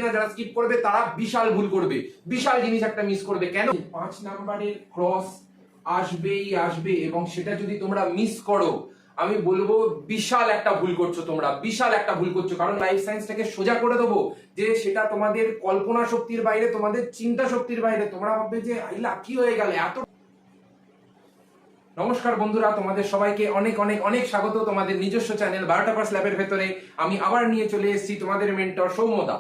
যারা স্কিপ করবে তারা বিশাল ভুল করবে, বিশাল জিনিস একটা মিস করবে। কেন? 5 নাম্বারের ক্রস আসবেই আসবে, এবং সেটা যদি তোমরা মিস করো আমি বলবো বিশাল একটা ভুল করছো, তোমরা বিশাল একটা ভুল করছো। কারণ লাইফ সায়েন্সটাকে সোজা করে দেবো যে সেটা তোমাদের কল্পনা শক্তির বাইরে, তোমাদের চিন্তা শক্তির বাইরে। তোমরা ভাববে যে আইলা কি হয়ে গেল এত। নমস্কার বন্ধুরা, তোমাদের সবাইকে অনেক অনেক অনেক স্বাগত তোমাদের নিজস্ব চ্যানেল 12টা পাস ল্যাবের ভেতরে। আমি আবার নিয়ে চলে এসেছি তোমাদের মেন্টর সৌম্যদা।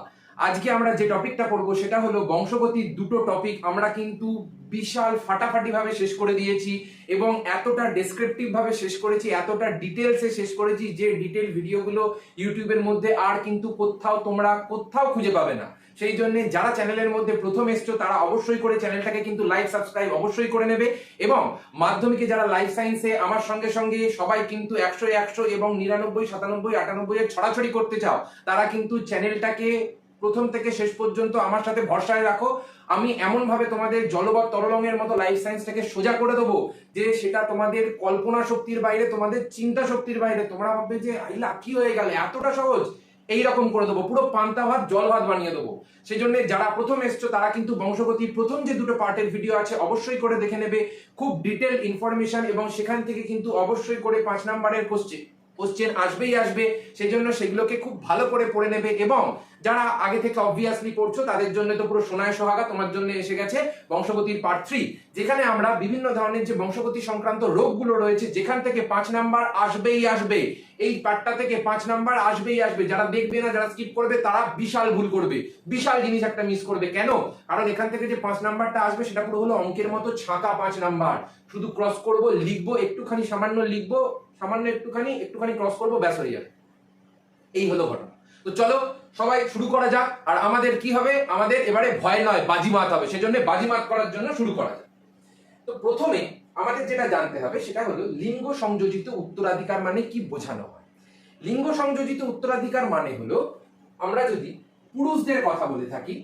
আজকে আমরা যে টপিকটা পড়বো সেটা হলো বংশগতির দুটো টপিক আমরা কিন্তু বিশাল ফাটাফাটি ভাবে শেষ করে দিয়েছি, এবং এতটা ডেসক্রিপটিভ ভাবে শেষ করেছি, এতটা ডিটেলসে শেষ করেছি যে ডিটেল ভিডিওগুলো ইউটিউবের মধ্যে আর কিন্তু কোথাও খুঁজে পাবে না। সেই জন্য যারা চ্যানেলের মধ্যে প্রথম এসছো তারা অবশ্যই করে চ্যানেলটাকে কিন্তু লাইক সাবস্ক্রাইব অবশ্যই করে নেবে। এবং মাধ্যমিকে যারা লাইফ সায়েন্সে আমার সঙ্গে সঙ্গে সবাই কিন্তু 100 এবং 99, 97, 98 এর ছড়াছড়ি করতে চাও, তারা কিন্তু চ্যানেলটাকে প্রথম থেকে শেষ পর্যন্ত আমার সাথে ভরসায় রাখো। আমি এমন ভাবে তোমাদের জলবৎ তরলঙ্গের মতো লাইফ সায়েন্সটাকে সোজা করে দেবো যে সেটা তোমাদের কল্পনা শক্তির বাইরে, তোমাদের চিন্তা শক্তির বাইরে। তোমরা ভাববে যে আইলা কি হয়ে গেল, এতটা সহজ। এইরকম করে দেবো, পুরো পান্তা ভাত জল ভাত বানিয়ে দেবো। সেই জন্য যারা প্রথম এসছো তারা কিন্তু বংশগতির প্রথম যে দুটো পার্টের ভিডিও আছে অবশ্যই করে দেখে নেবে, খুব ডিটেল ইনফরমেশন, এবং সেখান থেকে কিন্তু অবশ্যই করে 5 নাম্বারের কোশ্চেন আসবেই আসবে। সেই জন্য সেগুলোকে খুব ভালো করে পড়ে নেবে। এবং যারা আগে থেকে অবভিয়াসলি পড়ছো তাদের জন্য তো পুরো সোনায় সোহাগা, তোমার জন্য এসে গেছে বংশগতির পার্ট 3, যেখানে আমরা বিভিন্ন ধরনের যে বংশগতি সংক্রান্ত রোগগুলো রয়েছে যেখান থেকে 5 নাম্বার আসবেই আসবে। এই পার্টটা থেকে 5 নাম্বার আসবেই আসবে। যারা দেখবে না, যারা স্কিপ করবে তারা বিশাল ভুল করবে, বিশাল জিনিস একটা মিস করবে। কেন? কারণ এখান থেকে যে 5 নাম্বারটা আসবে সেটা পুরো হলো অঙ্কের মতো ছাঁকা 5 নাম্বার। শুধু ক্রস করব, লিখবো একটুখানি, সামান্য লিখবো, সামান্য একটুখানি ক্রস করবো, ব্যাস হয়ে যাবে। এই হলো ঘটনা। তো চলো সবাই শুরু করা যাক। আর আমাদের কি হবে, আমাদের এবারে ভয় নয় বাজিমাত হবে। সেজন্য বাজিমাত করার জন্য শুরু করা যাক। তো প্রথমে আমাদের যেটা জানতে হবে সেটা হলো লিঙ্গ সংযোজিত উত্তরাধিকার মানে কি বোঝানো হয়। লিঙ্গ সংযোজিত উত্তরাধিকার মানে হলো, আমরা যদি পুরুষদের কথা বলে থাকি,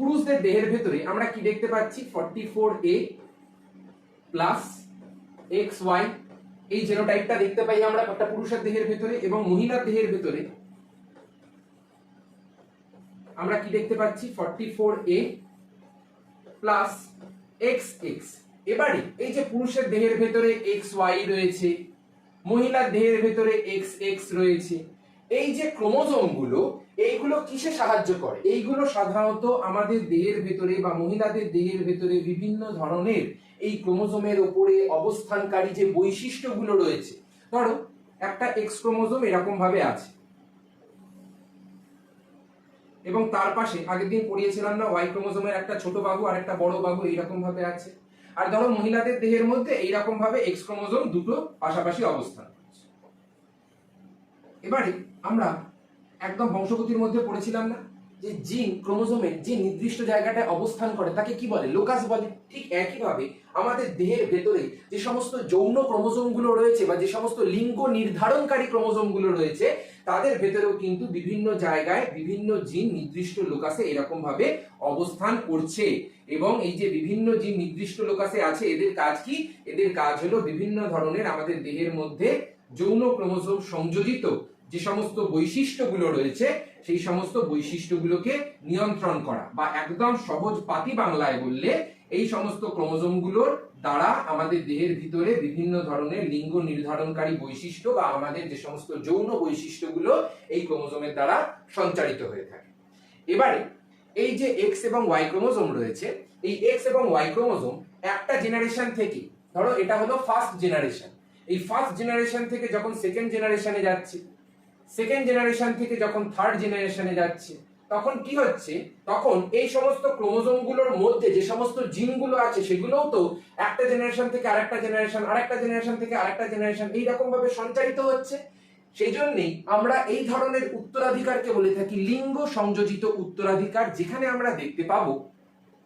পুরুষদের দেহের ভেতরে আমরা কি দেখতে পাচ্ছি, 44A প্লাস XY, এই জেনোটাইপটা দেখতে পাই আমরা একটা পুরুষের দেহের ভেতরে। এবং মহিলার দেহের ভেতরে আমরা কি দেখতে পাচ্ছি, 44A প্লাস XX। এবারে এই যে পুরুষের দেহের ভেতরে XY রয়েছে, মহিলার দেহের ভেতরে XX রয়েছে, এই যে ক্রোমোজোমগুলো, এইগুলো কিসে সাহায্য করে? এইগুলো সাধারণত আমাদের দেহের ভেতরে বা মহিলাদের দেহের ভেতরে বিভিন্ন ধরনের এই ক্রোমোজোমের উপরে অবস্থানকারী যে বৈশিষ্ট্যগুলো রয়েছে, ধরো একটা এক্স ক্রোমোজোম এরকম ভাবে আছে, এবং তার পাশে আগের দিন পড়িয়েছিলাম না, ওয়াই ক্রোমোজোমের একটা ছোট বাহু আর একটা বড় বাহু এইরকম ভাবে আছে। আর ধরো মহিলাদের দেহের মধ্যে এইরকম ভাবে এক্স ক্রোমোজোম দুটো পাশাপাশি অবস্থান করছে। এবারে আমরা একদম বংশগতির মধ্যে পড়েছিলাম না যে জিন ক্রোমোজোমের যে নির্দিষ্ট জায়গাটায় অবস্থান করে তাকে কি বলে, লোকাস বলে। ঠিক একইভাবে আমাদের দেহের ভেতরে যে সমস্ত যৌন ক্রোমোজোমগুলো রয়েছে বা যে সমস্ত লিঙ্গ নির্ধারণকারী ক্রোমোজোমগুলো রয়েছে, তাদের ভেতরেও কিন্তু বিভিন্ন জায়গায় বিভিন্ন জিন নির্দিষ্ট লোকাসে এরকম ভাবে অবস্থান করছে। এবং এই যে বিভিন্ন জিন নির্দিষ্ট লোকাসে আছে, এদের কাজ কি? এদের কাজ হলো বিভিন্ন ধরনের আমাদের দেহের মধ্যে যৌন ক্রোমোজোম সংযোজিত যে সমস্ত বৈশিষ্ট্যগুলো রয়েছে সেই সমস্ত বৈশিষ্ট্যগুলোকে নিয়ন্ত্রণ করা, বা একদম সহজ পাতি বাংলায় বললে এই সমস্ত ক্রোমোজোমগুলোর দ্বারা আমাদের দেহের ভিতরে বিভিন্ন ধরনের লিঙ্গ নির্ধারণকারী বৈশিষ্ট্য বা আমাদের যে সমস্ত যৌন বৈশিষ্ট্যগুলো এই ক্রোমোজোমের দ্বারা সঞ্চারিত হয়ে থাকে। এবারে এই যে এক্স এবং ওয়াই ক্রোমোজোম রয়েছে, এই এক্স এবং ওয়াই ক্রোমোজোম একটা জেনারেশন থেকে, ধরো এটা হলো ফার্স্ট জেনারেশন, এই ফার্স্ট জেনারেশন থেকে যখন সেকেন্ড জেনারেশনে যাচ্ছে, সেকেন্ড জেনারেশন থেকে যখন থার্ড জেনারেশনে যাচ্ছে, তখন কি হচ্ছে, তখন এই সমস্ত ক্রোমোজোমগুলোর মধ্যে যে সমস্ত জিনগুলো আছে সেগুলোও তো একটা জেনারেশন থেকে আরেকটা জেনারেশন, আরেকটা জেনারেশন থেকে আরেকটা জেনারেশন এইরকম ভাবে সঞ্চারিত হচ্ছে। সেই জন্যই আমরা এই ধরনের উত্তরাধিকারকে বলে থাকি লিঙ্গ সংযোজিত উত্তরাধিকার, যেখানে আমরা দেখতে পাবো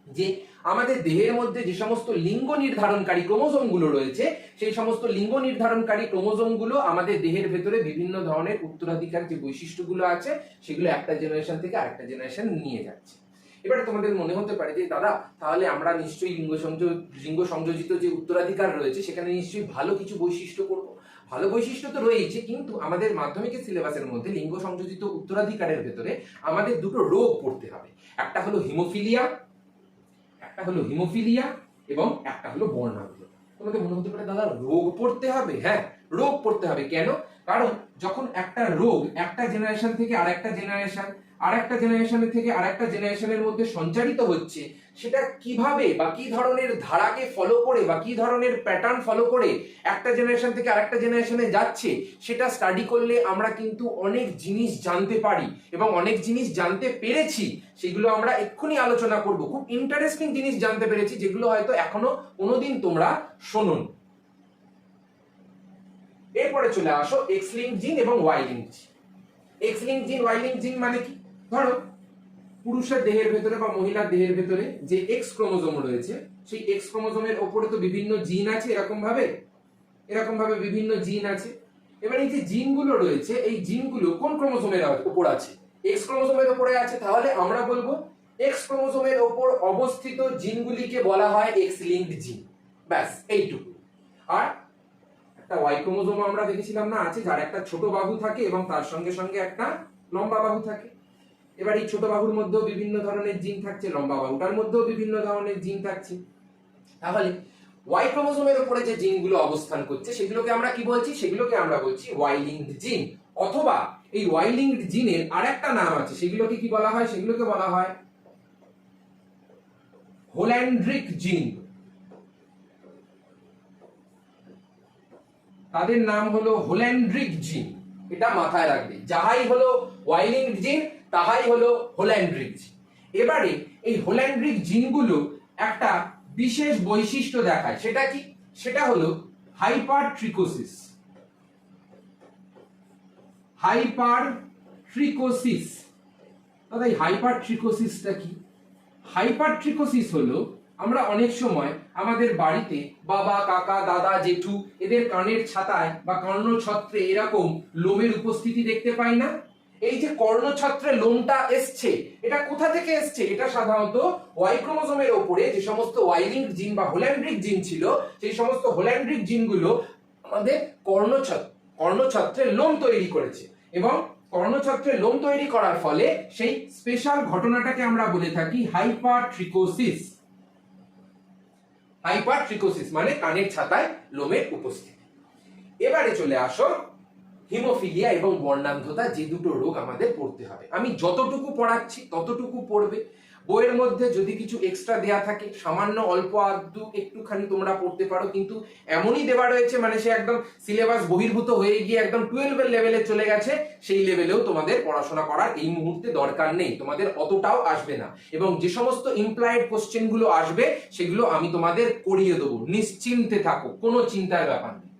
যে আমাদের দেহের মধ্যে যে সমস্ত লিঙ্গ নির্ধারণকারী ক্রোমোজোমগুলো রয়েছে সেই সমস্ত লিঙ্গ নির্ধারণকারী ক্রোমোজোমগুলো আমাদের দেহের ভেতরে বিভিন্ন ধরনের উত্তরাধিকার যে বৈশিষ্ট্যগুলো আছে সেগুলো একটা জেনারেশন থেকে আরেকটা জেনারেশন নিয়ে যাচ্ছে। এবারে তোমাদের মনে হতে পারে যে দাদা তাহলে আমরা নিশ্চয়ই লিঙ্গ সংযোজিত যে উত্তরাধিকার রয়েছে সেখানে নিশ্চয়ই ভালো কিছু বৈশিষ্ট্য করব। ভালো বৈশিষ্ট্য তো রয়েছে, কিন্তু আমাদের মাধ্যমিকের সিলেবাসের মধ্যে লিঙ্গ সংযোজিত উত্তরাধিকারের ভেতরে আমাদের দুটো রোগ পড়তে হবে। একটা হলো হিমোফিলিয়া এবং একটা হলো বর্ণান্ধতা। তোমাদের মনে হতে পারে দাদা রোগ পড়তে হবে। হ্যাঁ, রোগ পড়তে হবে। কেন? কারণ যখন একটা রোগ একটা জেনারেশন থেকে আরেকটা জেনারেশনের থেকে আরেকটা জেনারেশনের মধ্যে সঞ্চারিত হচ্ছে, সেটা কিভাবে বা কি ধরনের ধারাকে ফলো করে বা কি ধরনের প্যাটার্ন ফলো করে একটা জেনারেশন থেকে আরেকটা জেনারেশনে যাচ্ছে, সেটা স্টাডি করলে আমরা কিন্তু অনেক জিনিস জানতে পারি এবং অনেক জিনিস জানতে পেরেছি। সেগুলো আমরা এক্ষুনি আলোচনা করব। খুব ইন্টারেস্টিং জিনিস জানতে পেরেছি যেগুলো হয়তো এখনো কোনোদিন তোমরা শোনোনি। এরপরে চলে আসো এক্স লিঙ্ক জিন এবং ওয়াই লিঙ্ক জিন। এক্স লিঙ্ক জিন, ওয়াই লিঙ্ক জিন মানে কি? ধরো পুরুষের দেহের ভেতরে বা মহিলার দেহের ভেতরে যে এক্স ক্রোমোজোম রয়েছে, সেই এক্স ক্রোমোজোমের উপরে তো বিভিন্ন জিন আছে, এরকম ভাবে বিভিন্ন জিন আছে। এবার এই যে জিনগুলো রয়েছে, এই জিনগুলো কোন ক্রোমোজোমের উপর আছে? এক্স ক্রোমোজোমের উপরে আছে। তাহলে আমরা বলবো এক্স ক্রোমোজোমের উপর অবস্থিত জিনগুলিকে বলা হয় এক্স লিঙ্কড জিন। ব্যাস এইটুকু। আর একটা ওয়াই ক্রোমোজোম আমরা দেখেছিলাম না আছে, যার একটা ছোট বাহু থাকে এবং তার সঙ্গে সঙ্গে একটা লম্বা বাহু থাকে। এবার এই ছোট বাহুর মধ্যেও বিভিন্ন ধরনের জিন থাকছে, লম্বা বাহুটার মধ্যেও বিভিন্ন ধরনের জিন থাকছে। তাহলে ওয়াই ক্রোমোজোমের উপরে যে জিনগুলো অবস্থান করছে সেগুলোকে আমরা কি বলছি? সেগুলোকে আমরা বলছি ওয়াই লিঙ্কড জিন। অথবা এই ওয়াই লিঙ্কড জিনের আরেকটা নাম আছে, সেগুলোকে কি বলা হয়? সেগুলোকে বলা হয় হোল্যান্ড্রিক জিন। তাদের নাম হলো হোল্যান্ড্রিক জিন। এটা মাথায় রাখবে, যাহাই হলো ওয়াই লিঙ্কড জিন তাহাই হলো হোল্যান্ড্রিক জিন। এবারে এই হোল্যান্ড্রিক জিনগুলো একটা বিশেষ বৈশিষ্ট্য দেখায়। সেটা কি? সেটা হলো হাইপারট্রিকোসিস। দাদা এই হাইপারট্রিকোসিসটা কি? হাইপারট্রিকোসিস হলো আমরা অনেক সময় আমাদের বাড়িতে বাবা, কাকা, দাদা, জেঠু এদের কানের ছাতায় বা কর্ণছত্রে এরকম লোমের উপস্থিতি দেখতে পাই না? এই যে কর্ণছত্রে লোমটা এসছে, এটা কোথা থেকে এসছে? এটা সাধারণত ওয়াই ক্রোমোজোমের উপরে যে সমস্ত ওয়াই লিঙ্কড জিন বা হোল্যান্ড্রিক জিন ছিল, সেই সমস্ত হোল্যান্ড্রিক জিনগুলো আমাদের কর্ণছত্রে লোম তৈরি করেছে এবং কর্ণছত্রে লোম তৈরি করার ফলে সেই স্পেশাল ঘটনাটাকে আমরা বলে থাকি হাইপারট্রিকোসিস। হাইপারট্রিকোসিস মানে কানের ছাতায় লোমের উপস্থিতি। এবারে চলে আসো হিমোফিলিয়া এবং বর্ণান্ধতা, যে দুটো রোগ আমাদের পড়তে হবে। আমি যতটুকু পড়াচ্ছি ততটুকু পড়বে। বইয়ের মধ্যে যদি কিছু এক্সট্রা দেয়া থাকে, সামান্য অল্প আধটু একটুখানি তোমরা পড়তে পারো, কিন্তু এমনই দেওয়া রয়েছে মানে সে একদম সিলেবাস বহির্ভূত হয়ে গিয়ে একদম 12 এর লেভেলে চলে গেছে। সেই লেভেলেও তোমাদের পড়াশোনা করার এই মুহূর্তে দরকার নেই, তোমাদের অতটাও আসবে না। এবং যে সমস্ত ইমপ্লয়েড কোশ্চেন গুলো আসবে সেগুলো আমি তোমাদের করিয়ে দেবো, নিশ্চিন্তে থাকো, কোনো চিন্তার ব্যাপার নেই।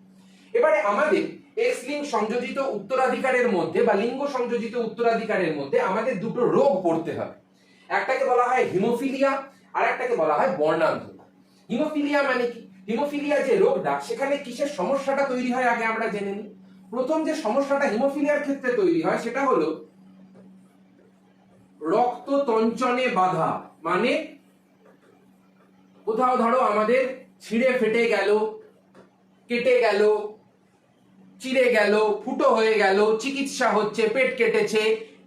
এবারে আমাদের এক্স লিঙ্ক সংযোজিত উত্তরাধিকারের মধ্যে বা লিঙ্গ সংযোজিত উত্তরাধিকারের মধ্যে আমাদের দুটো রোগ পড়তে হবে। একটাকে বলা হয় হিমোফিলিয়া আর একটাকে বলা হয় বর্ণান্ধতা। হিমোফিলিয়া মানে কি? হিমোফিলিয়া যে রোগটা, সেখানে কিসের সমস্যাটা তৈরি হয় আগে আমরা জেনে নিই। প্রথম যে সমস্যাটা হিমোফিলিয়ার ক্ষেত্রে তৈরি হয় সেটা হলো রক্ত তঞ্চনে বাধা। মানে কোথাও ধরো আমাদের ছিঁড়ে ফেটে গেল, কেটে গেল, চিড়ে গেল, ফুটো হয়ে গেল, চিকিৎসা হচ্ছে, পেট কেটেছে,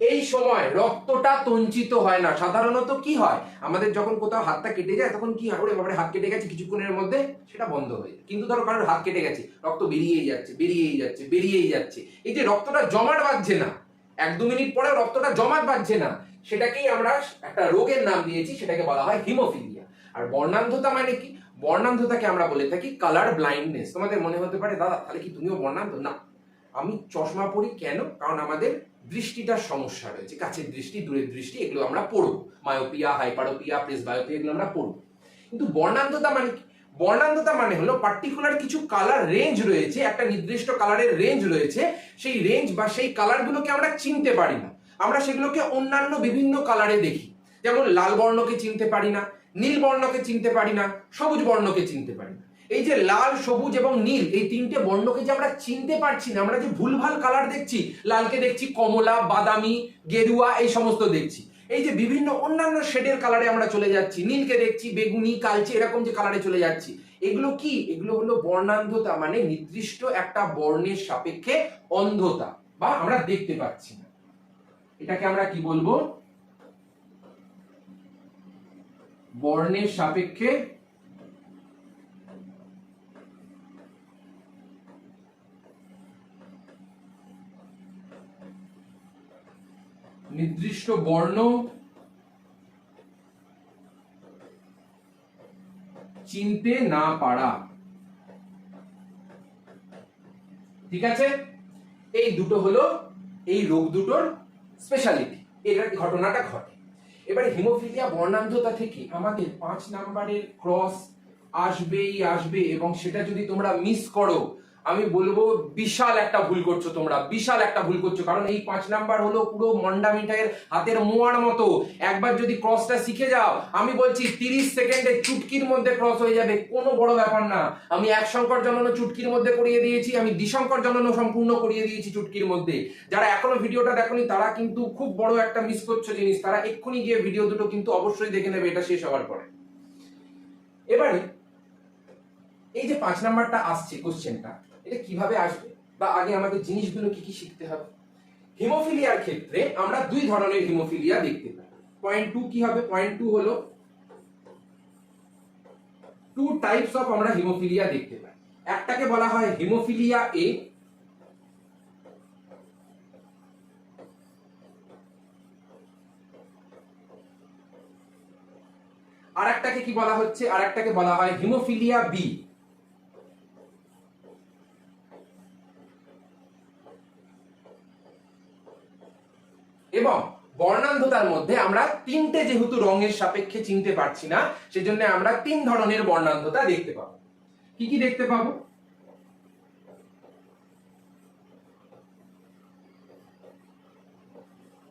এই সময় রক্তটা তঞ্চিত হয় না। সাধারণত কি হয়, আমাদের যখন কোথাও হাতটা কেটে যায় তখন কি হয়, ওরে বাবারে হাত কেটে গেছে, কিছুক্ষণের মধ্যে সেটা বন্ধ হয়ে যায়। কিন্তু ধরো কারোর হাত কেটে গেছে, রক্ত বেরিয়েই যাচ্ছে। এই যে রক্তটা জমাট বাঁধছে না, 1-2 মিনিট পরে রক্তটা জমাট বাঁধছে না, সেটাকেই আমরা একটা রোগের নাম দিয়েছি, সেটাকে বলা হয় হিমোফিলিয়া। আর বর্ণান্ধতা মানে কি? বর্ণান্ধতাকে আমরা বলে থাকি কালার ব্লাইন্ডনেস। তোমাদের মনে হতে পারে দাদা তাহলে কি তুমিও বর্ণান্ধ? না, আমি চশমা পরি কেন? কারণ আমাদের দৃষ্টিটার সমস্যা রয়েছে, কাছের দৃষ্টি, দূরের দৃষ্টি, এগুলো আমরা পড়বো। মায়োপিয়া, হাইপারোপিয়া, প্রেসবায়োপিয়া, এগুলো আমরা পড়বো। কিন্তু বর্ণান্ধতা মানে কি? বর্ণান্ধতা মানে হলো পার্টিকুলার কিছু কালার রেঞ্জ রয়েছে, একটা নির্দিষ্ট কালারের রেঞ্জ রয়েছে, সেই রেঞ্জ বা সেই কালারগুলোকে আমরা চিনতে পারি না। আমরা সেগুলোকে অন্যান্য বিভিন্ন কালারে দেখি, যেমন লাল বর্ণকে চিনতে পারি না, নীল বর্ণকে চিনতে পারি না, সবুজ বর্ণকে চিনতে পারি না। এই যে লাল, সবুজ এবং নীল, এই তিনটে বর্ণকে যে আমরা চিনতে পারছি না, আমরা যে ভুলভাল কালার দেখছি, লালকে দেখছি কমলা, বাদামি, গেরুয়া, এই সমস্ত দেখছি। এই যে বিভিন্ন অন্যান্য শেডের কালারে আমরা চলে যাচ্ছি, নীলকে দেখছি, বেগুনি, কালচে, এরকম যে কালারে চলে যাচ্ছি, এগুলো কি? এগুলো হলো বর্ণান্ধতা, মানে নির্দিষ্ট একটা বর্ণের সাপেক্ষে অন্ধতা, বা আমরা দেখতে পাচ্ছি না। এটাকে আমরা কি বলবো? বর্ণের সাপেক্ষে নির্দিষ্ট বর্ণ চিনতে না পারা। ঠিক আছে, এই দুটো হলো এই রোগ দুটোর স্পেশালিটি, এর ঘটনাটা ঘটে। এবারে হিমোফিলিয়া বর্ণান্ধতা থেকে আমাদের 5 নাম্বারের ক্রস আসবেই আসবে, এবং সেটা যদি তোমরা মিস করো, আমি বলবো বিশাল একটা ভুল করছো তোমরা, বিশাল একটা ভুল করছো। কারণ এই 5 নাম্বার হলো পুরো মন্ডা মিঠাইয়ের হাতের মোয়ার মতো। একবার যদি ক্রসটা শিখে যাও, আমি বলছি 30 সেকেন্ডে চুটকির মধ্যে ক্রস হয়ে যাবে, কোনো বড় ব্যাপার না। আমি এক সংকর জনন চুটকির মধ্যে করিয়ে দিয়েছি, আমি দ্বিসংকর জনন সম্পূর্ণ করিয়ে দিয়েছি চুটকির মধ্যে। যারা এখনো ভিডিওটা দেখোনি তারা কিন্তু খুব বড় একটা মিস করছো জিনিস, তারা এক্ষুনি গিয়ে ভিডিও দুটো কিন্তু অবশ্যই দেখে নেবে এটা শেষ হওয়ার পরে। এবারে এই যে 5 নাম্বারটা আসছে কোশ্চেনটা, এটা কিভাবে আসবে, বা আগে আমাদের জিনিসগুলো কি কি শিখতে হবে। হিমোফিলিয়ার ক্ষেত্রে আমরা দুই ধরনের হিমোফিলিয়া দেখতে পাই। পয়েন্ট 2 কি হবে? পয়েন্ট 2 হলো 2 টাইপস অফ আমরা হিমোফিলিয়া দেখতে পাই। একটাকে বলা হয় হিমোফিলিয়া এ, আর একটাকে কি বলা হচ্ছে? আর একটাকে বলা হয় হিমোফিলিয়া বি। এবং বর্ণান্ধতার মধ্যে আমরা তিনটে যেহেতু রঙের সাপেক্ষে চিনতে পারছি না, সেজন্য আমরা 3 ধরনের বর্ণান্ধতা দেখতে পাবো। কি কি দেখতে পাবো?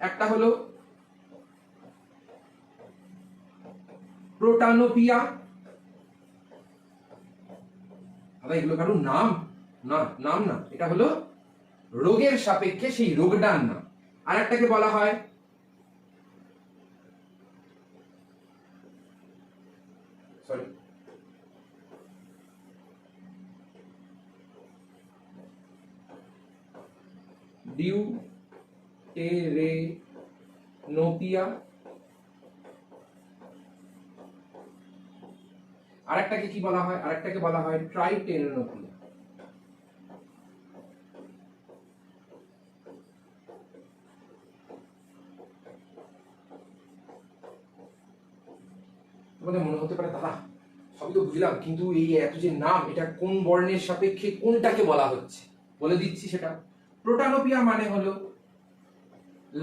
একটা হলো প্রোটানোপিয়া। এগুলো কারোর নাম না, নাম না, এটা হলো রোগের সাপেক্ষে সেই রোগটার নাম। আর একটাকে বলা হয় ডিউটেরেনোপিয়া, আরেকটাকে কি বলা হয়? আরেকটাকে বলা হয় ট্রাইটেরোনোপিয়া। তোমাদের মনে হতে পারে দাদা সবই তো বুঝলাম, কিন্তু এই এত যে নাম, এটা কোন বর্ণের সাপেক্ষে কোনটাকে বলা হচ্ছে? বলে দিচ্ছি সেটা। প্রোটানোপিয়া মানে হলো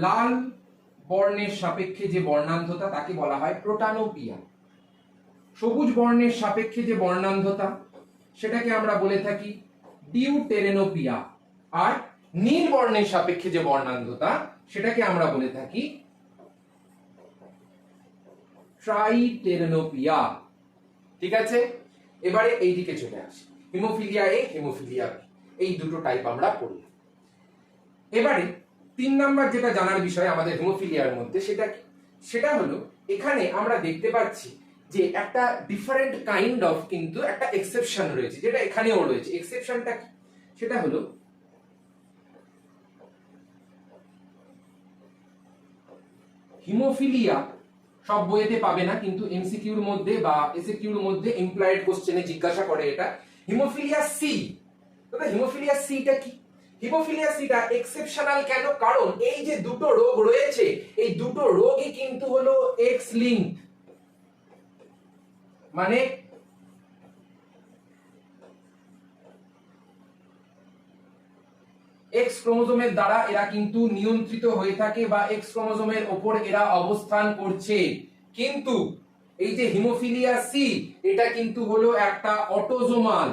লাল বর্ণের সাপেক্ষে যে বর্ণান্ধতা, তাকে বলা হয় প্রোটানোপিয়া। সবুজ বর্ণের সাপেক্ষে যে বর্ণান্ধতা, সেটাকে আমরা বলে থাকি ডিউটেরেনোপিয়া। আর নীল বর্ণের সাপেক্ষে যে বর্ণান্ধতা, সেটাকে আমরা বলে থাকি ট্রাইটেরেনোপিয়া। ঠিক আছে, এবারে এই দিকে চলে আসি। হিমোফিলিয়া এ, হিমোফিলিয়া বি, এই দুটো টাইপ আমরা পড়ি। এবারে 3 নাম্বার যেটা জানার বিষয় আমাদের হিমোফিলিয়ার মধ্যে, সেটা কি? সেটা হলো এখানে আমরা দেখতে পাচ্ছি যে একটা ডিফারেন্ট কাইন্ড অফ কিন্তু একটা এক্সেপশন রয়েছে, যেটা এখানেও রয়েছে। এক্সেপশনটা কি? সেটা হলো হিমোফিলিয়া সব বইয়েতে পাবে না, কিন্তু এমসিকিউর মধ্যে বা এসএকিউর মধ্যে ইমপ্লয়েড কোশ্চেনে জিজ্ঞাসা করে এটা। Haemophilia C. তবে হিমোফিলিয়া সিটা কি? হিমোফিলিয়া সিটা এক্সেপশনাল কেন? কারণ এই যে দুটো রোগ রয়েছে, এই দুটো রোগই কিন্তু হলো এক্স লিঙ্ক, মানে এক্স ক্রোমোজোমের দ্বারা এরা কিন্তু নিয়ন্ত্রিত হয়ে থাকে, বা এক্স ক্রোমোজোমের ওপর এরা অবস্থান করছে। কিন্তু এই যে হিমোফিলিয়া সি, এটা কিন্তু হলো একটা অটোজোমাল।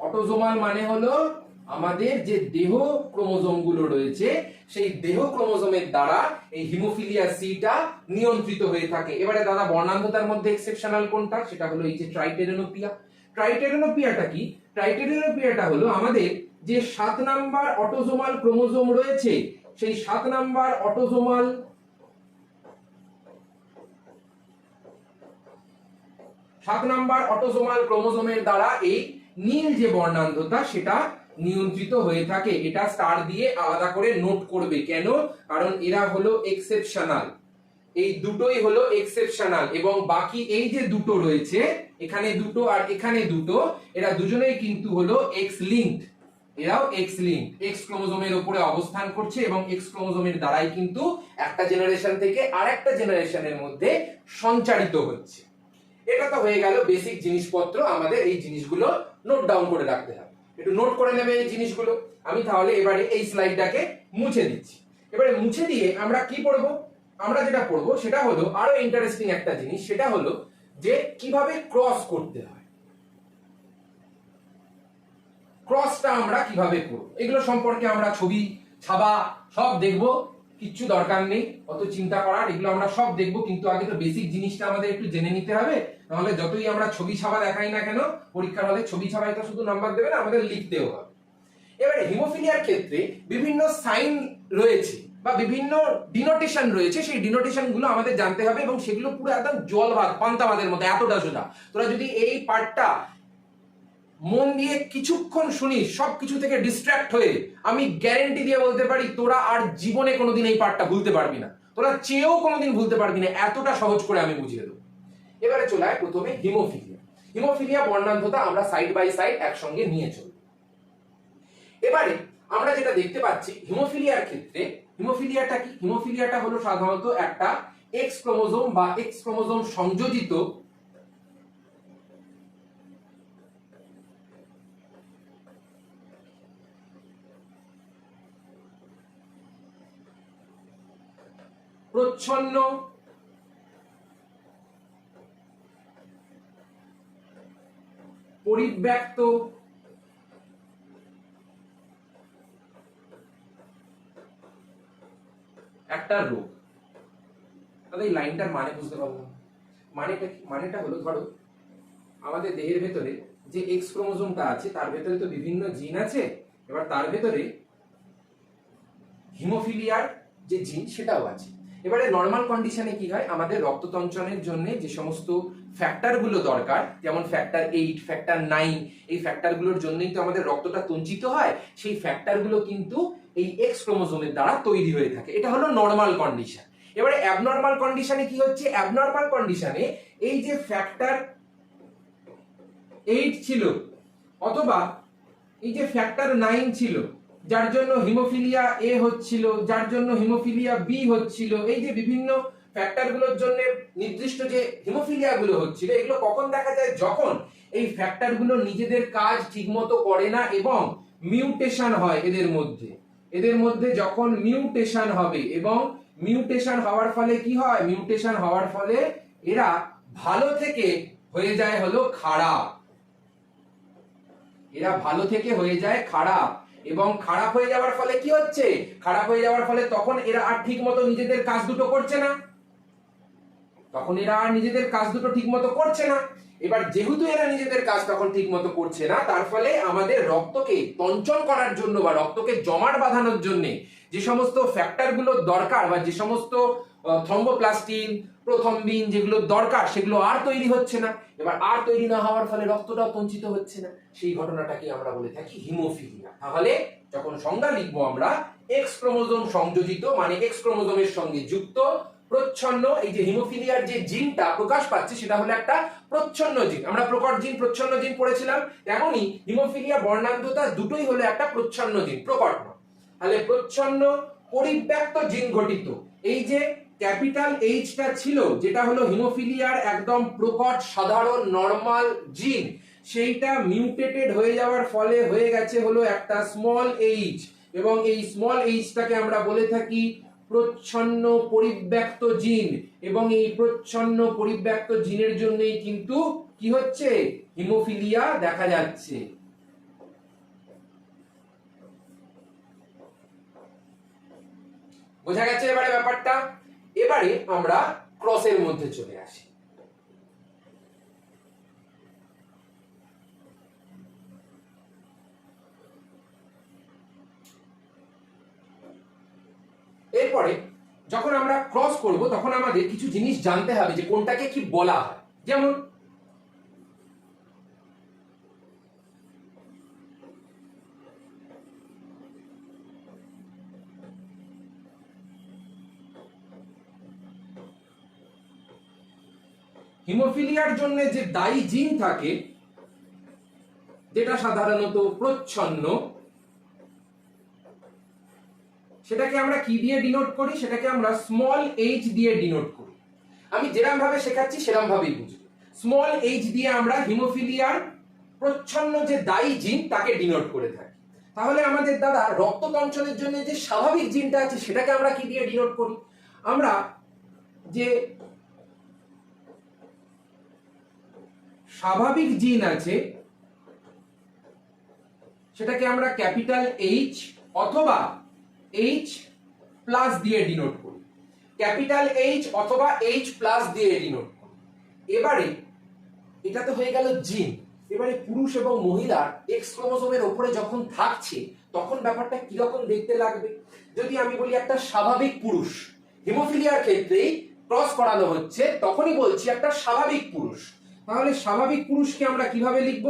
অটোজোমাল মানে হলো আমাদের যে দেহ ক্রোমোজোম গুলো রয়েছে, সেই দেহ ক্রোমোজোমের দ্বারা এই হিমোফিলিয়া সিটা নিয়ন্ত্রিত হয়ে থাকে। এবারে দাদা বর্ণান্ধতার মধ্যে এক্সেপশনাল কোনটা? সেটা হলো এই যে ট্রাইটেরেনোপিয়া। ট্রাইটেরেনোপিয়াটা কি? ট্রাইটেরেনোপিয়াটা হলো আমাদের যে 7 নাম্বার অটোজোমাল ক্রোমোজোম রয়েছে, সেই 7 নাম্বার অটোসোমাল ক্রোমোজোমের দ্বারা এই নীল যে বর্ণান্ধতা সেটা নিয়ন্ত্রিত হয়ে থাকে। এটা স্টার দিয়ে আলাদা করে নোট করবে। কেন? কারণ এরা হলো এক্সেপশনাল, এই দুটোই হলো এক্সেপশনাল, এবং বাকি এই যে দুটো রয়েছে, এখানে দুটো আর এখানে দুটো, এরা দুজনেই কিন্তু হলো এক্স লিঙ্কড। এরাও এক্স লিঙ্কড, এক্স ক্রোমোজোমের উপরে অবস্থান করছে এবং এক্স ক্রোমোজোমের দ্বারাই কিন্তু একটা জেনারেশন থেকে আরেকটা জেনারেশনের মধ্যে সঞ্চারিত হচ্ছে। এটা তো হয়ে গেল বেসিক জিনিসপত্র, আমাদের এই জিনিসগুলো নোট ডাউন করে রাখতে হবে। একটু নোট করে নেবে এই জিনিসগুলো। আমি তাহলে এবারে এই স্লাইডটাকে মুছে দিচ্ছি। এবারে মুছে দিয়ে আমরা কি পড়বো? আমরা যেটা পড়বো সেটা হলো আরো ইন্টারেস্টিং একটা জিনিস, সেটা হলো যে কিভাবে ক্রস করতে হয়। ক্রসটা আমরা কিভাবে করব এগুলো সম্পর্কে আমরা ছবি ছাবা সব দেখবো, কিচ্ছু দরকার নেই অত চিন্তা করার, এগুলো আমরা সব দেখবো। কিন্তু আগে তো বেসিক জিনিসটা আমাদের একটু জেনে নিতে হবে, নাহলে যতই আমরা ছবি ছাবা দেখাই না কেন পরীক্ষার হলে ছবি ছাবাই তো শুধু নাম্বার দেবে না, আমাদের লিখতেও হবে। এবারে হিমোফিলিয়ার ক্ষেত্রে বিভিন্ন সাইন রয়েছে বা বিভিন্ন ডিনোটেশন রয়েছে, সেই ডিনোটেশন গুলো আমাদের জানতে হবে এবং সেগুলো পুরো একদম জল ভাত পান্তা ভাতের মতো এতটা সোজা। তোরা যদি এই পার্টটা মন দিয়ে কিছুক্ষণ শুনিস, সবকিছু থেকে ডিস্ট্রাক্ট হয়ে, আমি গ্যারেন্টি দিয়ে বলতে পারি তোরা আর জীবনে কোনোদিন এই পার্টটা ভুলতে পারবি না, তোরা চেয়েও কোনোদিন ভুলতে পারবি না, এতটা সহজ করে আমি বুঝিয়ে দেবো। এবারে চলে আয় প্রথমে হিমোফিলিয়া। হিমোফিলিয়া বর্ণান্ধতা আমরা সাইড বাই সাইড একসঙ্গে নিয়ে চলব। এবারে আমরা যেটা দেখতে পাচ্ছি হিমোফিলিয়ার ক্ষেত্রে, হিমোফিলিয়াটা কি? হিমোফিলিয়াটা হলো সাধারণত একটা এক্স ক্রোমোজোম বা এক্স ক্রোমোজোম সংযোজিত প্রচ্ছন্ন পরিব্যাক্ত একটা রোগ। তাহলে এই লাইনটার মানে বুঝতে পারলাম। মানেটা কি? মানেটা হলো ধরো আমাদের দেহের ভেতরে যে এক্স ক্রোমোজোমটা আছে তার ভেতরে তো বিভিন্ন জিন আছে, এবার তার ভেতরে হিমোফিলিয়ার যে জিন সেটাও আছে। এবারে নরমাল কন্ডিশনে কি হয়, আমাদের রক্ততঞ্চনের জন্য যে সমস্ত ফ্যাক্টর গুলো দরকার, যেমন ফ্যাক্টর 8, ফ্যাক্টর 9, এই ফ্যাক্টর গুলোর জন্যই তো আমাদের রক্তটা তঞ্চিত হয়, সেই ফ্যাক্টর গুলো কিন্তু এই এক্স ক্রোমোজোমের দ্বারা তৈরি হয়ে থাকে। এটা হলো নরমাল কন্ডিশন। এবারে অ্যাবনরমাল কন্ডিশনে কি হচ্ছে? অ্যাবনরমাল কন্ডিশনে এই যে ফ্যাক্টর 8 ছিল অথবা এই যে ফ্যাক্টর 9 ছিল, যার জন্য হিমোফিলিয়া এ হচ্ছিল, যার জন্য হিমোফিলিয়া বি হচ্ছিল, এই যে বিভিন্ন ফ্যাক্টর গুলোর জন্য নির্দিষ্ট যে হিমোফিলিয়া গুলো হচ্ছিল, এগুলো কখন দেখা যায়? যখন এই ফ্যাক্টর গুলো নিজেদের কাজ ঠিকমতো করে না এবং মিউটেশন হয় এদের মধ্যে যখন মিউটেশন হবে, এবং মিউটেশন হওয়ার ফলে কি হয়? মিউটেশন হওয়ার ফলে এরা ভালো থেকে হয়ে যায় হলো খারাপ, এরা ভালো থেকে হয়ে যায় খারাপ, এবং খারাপ হয়ে যাওয়ার ফলে কি হচ্ছে? খারাপ হয়ে যাওয়ার ফলে তখন এরা আর ঠিক মতো নিজেদের কাজ দুটো করছে না, তখন এরা আর নিজেদের কাজ দুটো ঠিক মতো করছে না। এবার যেহেতু এরা নিজেদের কাজ তখন ঠিক মতো করছে না, তার ফলে আমাদের রক্তকে তঞ্চন করার জন্য বা রক্তকে জমাট বাঁধানোর জন্য যে সমস্ত ফ্যাক্টর গুলো দরকার বা যে সমস্ত থ্রম্বোপ্লাস্টিন, প্রথম্বিন যেগুলো দরকার সেগুলো আর তৈরি হচ্ছে না। এবার আর তৈরি না হওয়ার ফলে রক্তটা তঞ্চিত হচ্ছে না, সেই ঘটনাটাকে আমরা বলে থাকি হিমোফিলিয়া। তাহলে যখন সংজ্ঞা লিখবো আমরা, এক্স ক্রোমোজোম সংযোজিত মানে এক্স ক্রোমোজোমের সঙ্গে যুক্ত প্রচ্ছন্ন, এই যে হিমোফিলিয়ার যে জিনটা প্রকাশ পাচ্ছে সেটা হলো একটা প্রচ্ছন্ন জিন। আমরা প্রকট জিন, প্রচ্ছন্ন জিন পড়েছিলাম, তেমনি হিমোফিলিয়া বর্ণান্ধতা দুটোই হলো একটা প্রচ্ছন্ন জিন, প্রকট নয়। তাহলে প্রচ্ছন্ন পরিব্যাক্ত জিন ঘটিত এই যে ক্যাপিটাল এইচটা ছিল, যেটা হলো হিমোফিলিয়ার একদম প্রকট সাধারণ নরমাল জিন, সেইটা মিউটেটেড হয়ে যাওয়ার ফলে হয়ে গেছে হলো একটা স্মল এইচ, এবং এই স্মল এইচটাকে আমরা বলে থাকি প্রচ্ছন্ন পরিব্যাক্ত জিন, এবং এই প্রচ্ছন্ন পরিব্যাক্ত জিনের জন্যই কিন্তু কি হচ্ছে? হিমোফিলিয়া দেখা যাচ্ছে। বোঝা গেছে এবারে ব্যাপারটা? এবারে আমরা ক্রসের মধ্যে চলে আসি। করব তখন আমাদের কিছু জিনিস জানতে হবে যে কোনটাকে কি বলা হয়। যেমন হিমোফিলিয়ার জন্য যে দায়ী জিন থাকে, যেটা সাধারণত প্রচ্ছন্ন, সেটাকে আমরা কি দিয়ে ডিনোট করি? সেটাকে আমরা স্মল এইচ দিয়ে ডিনোট করি। আমি যেরকম ভাবে শেখাচ্ছি সেরকম ভাবেই বুঝবে। স্মল এইচ দিয়ে আমরা হিমোফিলিয়ার প্রচ্ছন্ন যে দায়ী জিন তাকে ডিনোট করে থাকি। তাহলে আমাদের দাদা রক্ততঞ্চনের জন্য যে স্বাভাবিক জিনটা আছে সেটাকে আমরা কি দিয়ে ডিনোট করি? আমরা যে স্বাভাবিক জিন আছে সেটাকে আমরা ক্যাপিটাল এইচ অথবা এইচ প্লাস দিয়ে ডিনোট করি। ক্যাপিটাল এইচ অথবা এইচ প্লাস দিয়ে ডিনোট করি। এবারে এটা তো হয়ে গেল জিন। এবারে পুরুষ এবং মহিলার এক্স ক্রোমোসোমের উপরে যখন থাকছে তখন ব্যাপারটা কিরকম দেখতে লাগবে? যদি আমি বলি একটা স্বাভাবিক পুরুষ, হিমোফিলিয়ার ক্ষেত্রেই ক্রস করানো হচ্ছে, তখনই বলছি একটা স্বাভাবিক পুরুষ। তাহলে স্বাভাবিক পুরুষকে আমরা কিভাবে লিখব?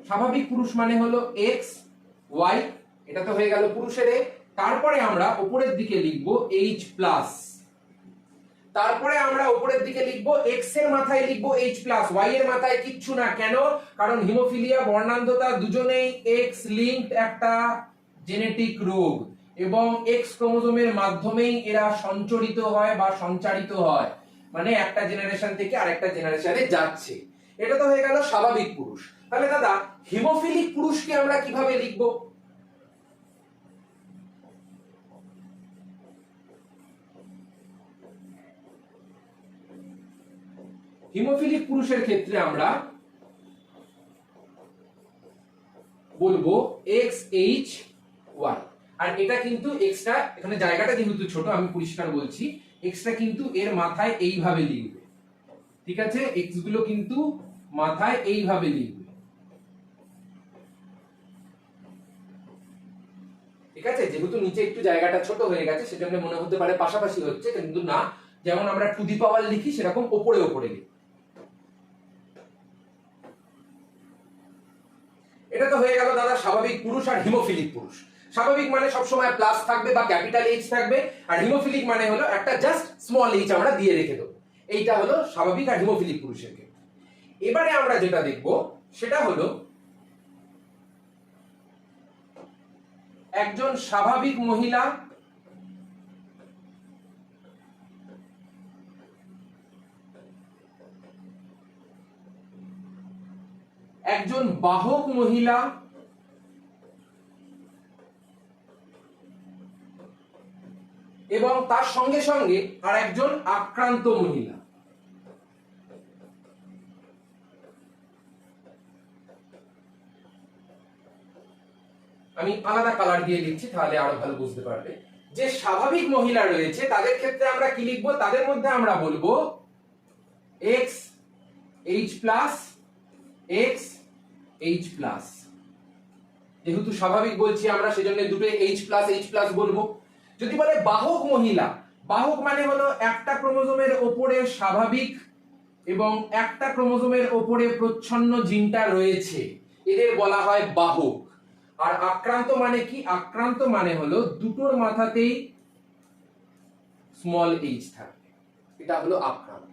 স্বাভাবিক পুরুষ মানে হলো এক্স ওয়াই, এটা তো হয়ে গেল পুরুষের এ। তারপরে আমরা উপরের দিকে লিখব এইচ প্লাস। তারপরে আমরা উপরের দিকে লিখব এক্স এর মাথায় লিখব এইচ প্লাস, ওয়াই এর মাথায় কিচ্ছু না। কেন? কারণ হিমোফিলিয়া বর্ণান্ধতা দুজনেই এক্স লিঙ্কড একটা জেনেটিক রোগ এবং এক্স ক্রোমোসোমের মাধ্যমেই এরা সঞ্চরিত হয় বা সঞ্চারিত হয়, মানে একটা জেনারেশন থেকে আরেকটা জেনারেশনে যাচ্ছে। এটা তো হয়ে গেল স্বাভাবিক পুরুষ। তাহলে দাদা হিমোফিলিক পুরুষকে আমরা কিভাবে লিখব? হিমোফিলিক পুরুষের ক্ষেত্রে আমরা বলবো এক্স এইচ ওয়াই। আর এটা কিন্তু এক্সটা, এখানে জায়গাটা যেহেতু ছোট আমি পরিষ্কার বলছি, এক্সটা কিন্তু এর মাথায় এইভাবে লিখবে। ঠিক আছে, এক্স গুলো কিন্তু মাথায় এইভাবে লিখবে। ঠিক আছে, যেহেতু নিচে একটু জায়গাটা ছোট হয়ে গেছে সেজন্য মনে হতে পারে পাশাপাশি হচ্ছে, কিন্তু না, যেমন আমরা টু দি পাওয়ার লিখি সেরকম ওপরে ওপরে লিখি। এটা তো হয়ে গেল দাদা স্বাভাবিক পুরুষ আর হিমোফিলিক পুরুষ। স্বাভাবিক মানে সবসময় প্লাস থাকবে বা ক্যাপিটাল এইচ থাকবে, আর হিমোফিলিক মানে হলো একটা জাস্ট স্মল এইচ আমরা দিয়ে রেখে দেবো। এইটা হলো স্বাভাবিক আর হিমোফিলিক পুরুষের ক্ষেত্রে। এবারে আমরা যেটা দেখব সেটা হলো একজন স্বাভাবিক মহিলা একজন বাহক মহিলা এবং তার সঙ্গে সঙ্গে আর একজন আক্রান্ত মহিলা। আমি আলাদা কালার দিয়ে লিখছি তাহলে আরো ভালো বুঝতে পারবে। যে স্বাভাবিক মহিলা রয়েছে তাদের ক্ষেত্রে আমরা কি লিখবো? তাদের মধ্যে আমরা বলবো x H plus x H plus. যেহেতু স্বাভাবিক বলছি আমরা সেজন্য দুটো এইচ প্লাস বলবো। যদি বলে বাহক মহিলা, বাহক মানে হলো একটা ক্রোমোসোমের ওপরে স্বাভাবিক এবং একটা ক্রোমোসোমের ওপরে প্রচ্ছন্ন জিনটা রয়েছে, এদের বলা হয় বাহক। আর আক্রান্ত মানে কি? আক্রান্ত মানে হলো দুটোর মাথাতেই স্মল এইচ থাকবে, এটা হলো আক্রান্ত।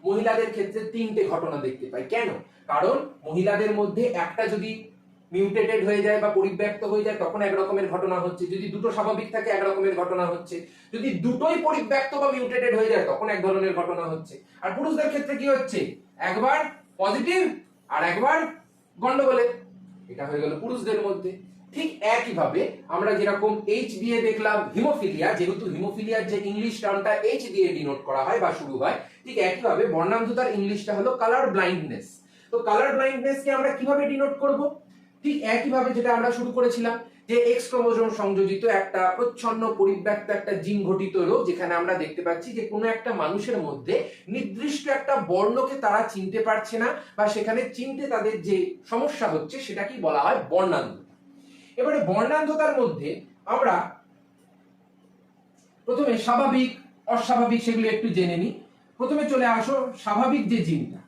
মহিলাদের ক্ষেত্রে তিনটে ঘটনা দেখতে পাই। কেন? কারণ মহিলাদের মধ্যে একটা যদি মিউটেটেড হয়ে যায় বা পরিব্যক্ত হয়ে যায় তখন এক রকমের ঘটনা হচ্ছে, যদি দুটো স্বাভাবিক থাকে এক রকমের ঘটনা হচ্ছে, যদি দুটোই পরিব্যক্ত বা মিউটেটেড হয়ে যায় তখন এক ধরনের ঘটনা হচ্ছে। আর পুরুষদের ক্ষেত্রে কি হচ্ছে? একবার পজিটিভ আর একবার গন্ডগোলে। এটা হয়ে গেল পুরুষদের মধ্যে। ঠিক একইভাবে আমরা যেরকম এইচ দিয়ে দেখলাম হিমোফিলিয়া, যেহেতু হিমোফিলিয়ার যে ইংলিশ টার্মটা এইচ দিয়ে ডিনোট করা হয় বা শুরু হয়, ঠিক একইভাবে বর্ণান্ধতার ইংলিশটা হলো কালার ব্লাইন্ডনেস। তো কালার ব্লাইন্ডনেস কে আমরা কিভাবে ডিনোট করব? ঠিক একইভাবে যেটা আমরা শুরু করেছিলাম, যে এক্স ক্রোমোসোম সংযোজিত একটা প্রচ্ছন্ন পরিব্যক্ত একটা জিন ঘটিত রোগ, যেখানে আমরা দেখতে পাচ্ছি যে কোনো একটা মানুষের মধ্যে নির্দিষ্ট একটা বর্ণকে তারা চিনতে পারছে না বা সেখানে চিনতে তাদের যে সমস্যা হচ্ছে সেটাকেই বলা হয় বর্ণান্ধতা। এবারে বর্ণান্ধতার মধ্যে আমরা প্রথমে স্বাভাবিক অস্বাভাবিক সেগুলো একটু জেনে নিই। প্রথমে চলে আসো স্বাভাবিক যে জিনটা,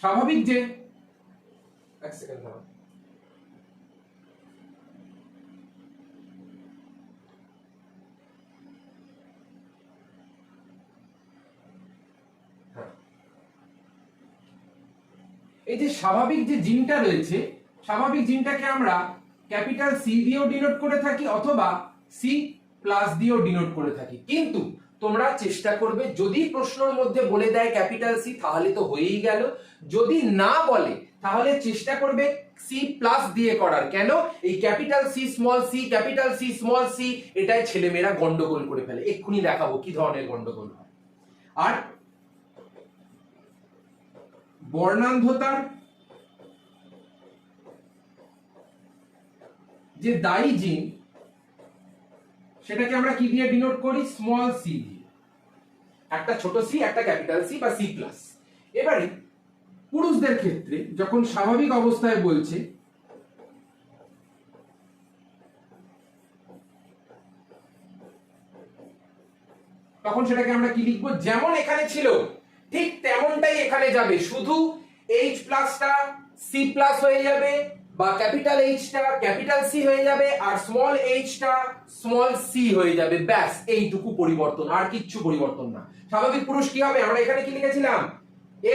স্বাভাবিক যে এক সেকেন্ড দাঁড়াও। এই যে স্বাভাবিক যে জিনটা রয়েছে, স্বাভাবিক জিনটাকে আমরা ক্যাপিটাল সি দিয়েও ডিনোট করে থাকি অথবা সি প্লাস দিয়েও ডিনোট করে থাকি। কিন্তু তোমরা চেষ্টা করবে যদি প্রশ্নের মধ্যে বলে দেয় ক্যাপিটাল সি তাহলে তো হয়েই গেল, যদি না বলে তাহলে চেষ্টা করবে সি প্লাস দিয়ে করার। কেন? এই capital C small C, capital C small C, এটাই ছেলেমেয়েরা গন্ডগোল করে ফেলে। এক্ষুনি দেখাবো কি ধরনের গন্ডগোল হয়। আর বর্ণান্ধতার যে দায়ী জিন সেটাকে আমরা কি দিয়ে ডিনোট করি? স্মল সি দিয়ে, একটা ছোট সি একটা ক্যাপিটাল সি বা সি প্লাস। এবারে পুরুষদের ক্ষেত্রে যখন স্বাভাবিক অবস্থায় বলছে তখন সেটাকে আমরা কি লিখবো? যেমন এখানে ছিল ঠিক তেমনটাই এখানে যাবে, শুধু এইচ প্লাসটা সি প্লাস হয়ে যাবে বা ক্যাপিটাল এইচটা ক্যাপিটাল সি হয়ে যাবে আর স্মল এইচটা স্মল সি হয়ে যাবে, ব্যাস এইটুকু পরিবর্তন, আর কিচ্ছু পরিবর্তন না। স্বাভাবিক পুরুষ কি হবে? আমরা এখানে কি লিখেছিলাম?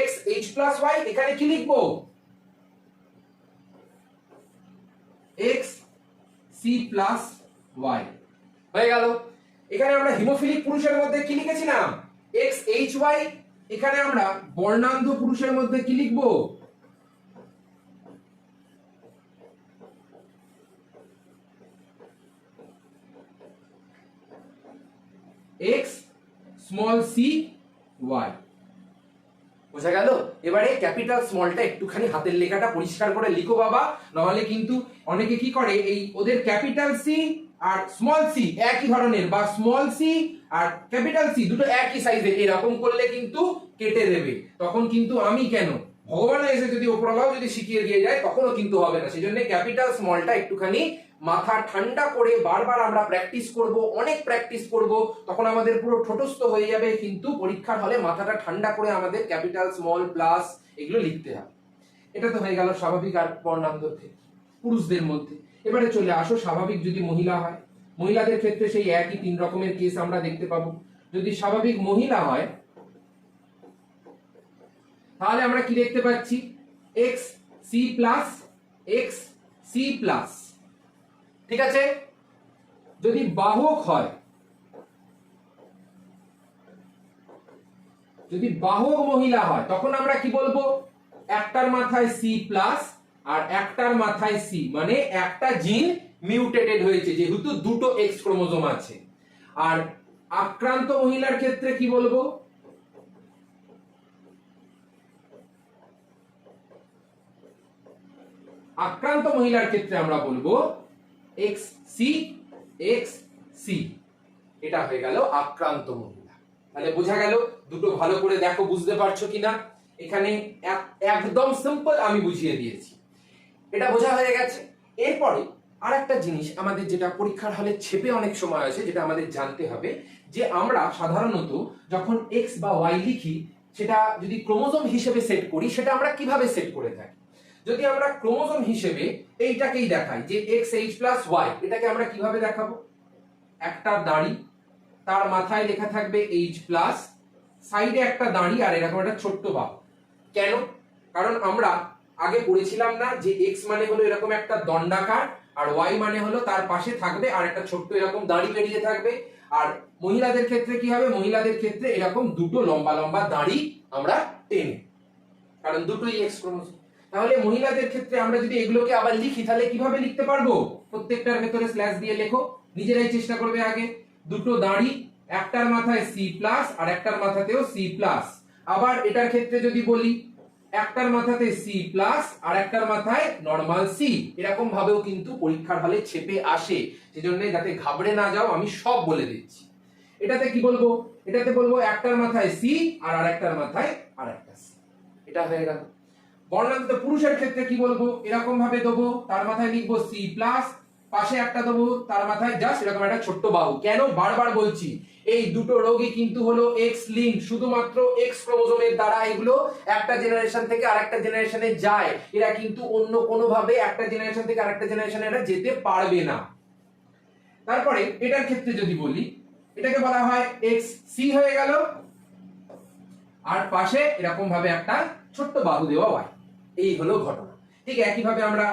x h প্লাস y, এখানে কি লিখবো? x c প্লাস y হয়ে গেল। এখানে আমরা হিমোফিলিক পুরুষের মধ্যে কি লিখেছিলাম? x h y, এখানে আমরা বর্ণান্ধ পুরুষের মধ্যে কি লিখবো? x small C y। বোঝা গেল? এবারে ক্যাপিটাল স্মলটা একটুখানি হাতের লেখাটা পরিষ্কার করে লিখো বাবা, নাহলে কিন্তু অনেকে কি করে এই ওদের ক্যাপিটাল সি আর স্মল সি একই ধরনের বা স্মল সি আর ক্যাপিটাল সি দুটো একই সাইজের এরকম করলে কিন্তু কেটে দেবে। তখন কিন্তু আমি কেন, ভগবান এসে যদি ওপরওয়ালাও যদি শিখিয়ে দিয়ে যায় তখনও কিন্তু হবে না। সেজন্য ক্যাপিটাল স্মলটা একটুখানি মাথা ঠান্ডা করে বারবার আমরা প্র্যাকটিস করব, অনেক প্র্যাকটিস করব, তখন আমাদের পুরো ঠোঁটস্থ হয়ে যাবে। কিন্তু পরীক্ষার হলে মাথাটা ঠান্ডা করে আমাদের ক্যাপিটাল স্মল প্লাস এগুলো লিখতে হবে। এটা তো হয়ে গেল স্বাভাবিক আর বর্ণান্ধর ক্ষেত্রে পুরুষদের মধ্যে। এবারে চলে আসো স্বাভাবিক যদি মহিলা হয়, মহিলাদের ক্ষেত্রে সেই একই 3 রকমের কেস আমরা দেখতে পাবো। যদি স্বাভাবিক মহিলা হয় তাহলে আমরা কি দেখতে পাচ্ছি? x c plus x c plus, ঠিক আছে? যদি বাহক হয়, যদি বাহক মহিলা হয় তখন আমরা কি বলবো? একটার মাথায় সি প্লাস আর একটার মাথায় সি, মানে একটা জিন মিউটেটেড হয়েছে যেহেতু দুটো এক্স ক্রোমোজোম আছে। আর আক্রান্ত মহিলার ক্ষেত্রে কি বলবো? আক্রান্ত মহিলার ক্ষেত্রে আমরা বলবো এক্স সি এক্স সি। এটা হয়ে গেল আক্রান্ত মহিলা। তাহলে বোঝা গেল? দুটো ভালো করে দেখো বুঝতে পারছো কিনা। এখানে একদম সিম্পল আমি বুঝিয়ে দিয়েছি, এটা বোঝা হয়ে গেছে। এরপরে আর একটা জিনিস আমাদের যেটা পরীক্ষার হলে ছেপে অনেক সময় আসে, যেটা আমাদের জানতে হবে যে আমরা সাধারণত যখন এক্স বা ওয়াই লিখি সেটা যদি ক্রোমোজোম হিসেবে সেট করি সেটা আমরা কিভাবে সেট করে থাকি? যদি আমরা ক্রোমোজোম হিসেবে এইটাকেই দেখাই যে এক্স এইচ প্লাস ওয়াই, এটাকে আমরা কিভাবে দেখাবো? একটা দাঁড়ি, তার মাথায় লেখা থাকবে এইচ প্লাস, সাইডে একটা দাঁড়ি আর এরকম একটা ছোট্ট বাহু। কেন? কারণ আমরা আগে পড়েছিলাম না যে এক্স মানে হলো এরকম একটা দণ্ডাকার আর ওয়াই মানে হলো তার পাশে থাকবে আর একটা ছোট্ট এরকম দাঁড়ি বেরিয়ে থাকবে। আর মহিলাদের ক্ষেত্রে কি হবে? মহিলাদের ক্ষেত্রে এরকম দুটো লম্বা লম্বা দাঁড়ি আমরা টেনে, কারণ দুটোই এক্স ক্রোমোজোম। তাহলে মহিলাদের ক্ষেত্রে আমরা যদি এগুলোকে আবার লিখি তাহলে কিভাবে লিখতে পারবো? প্রত্যেকটার ভেতরে স্ল্যাশ দিয়ে লেখো, নিজেরাই চেষ্টা করবে আগে। দুটো দাঁড়ি, একটার মাথায় সি প্লাস আর একটার মাথাতেও সি প্লাস। আবার এটার ক্ষেত্রে যদি বলি একটার মাথাতে সি প্লাস আর একটার মাথায় নরমাল সি, এরকম ভাবেও কিন্তু পরীক্ষার হলে ছেপে আসে। সেজন্য যাতে ঘাবড়ে না যাও আমি সব বলে দিচ্ছি। এটাতে কি বলবো, এটাতে বলবো একটার মাথায় সি আর আরেকটার মাথায় আরেকটা সি, এটা হয়ে গেল। বর্ণান্তত পুরুষের ক্ষেত্রে কি বলবো, এরকম ভাবে দেবো, তার মাথায় লিখবো সি প্লাস, পাশে একটা দেবো, তার মাথায় জাস্ট এরকম একটা ছোট্ট বাহু। কেন বারবার বলছি, এই দুটো রোগই কিন্তু হলো এক্স লিঙ্ক, শুধুমাত্র এক্স ক্রোমোজোমের দ্বারা এগুলো একটা জেনারেশন থেকে আরেকটা জেনারেশনে যায়, এরা কিন্তু অন্য কোনো ভাবে একটা জেনারেশন থেকে আরেকটা জেনারেশনে এরা যেতে পারবে না। তারপরে এটার ক্ষেত্রে যদি বলি, এটাকে বলা হয় এক্স সি হয়ে গেল, আর পাশে এরকম ভাবে একটা ছোট্ট বাহু দেওয়া হয়। এই হলো ঘটনা। ঠিক একই ভাবে আমরা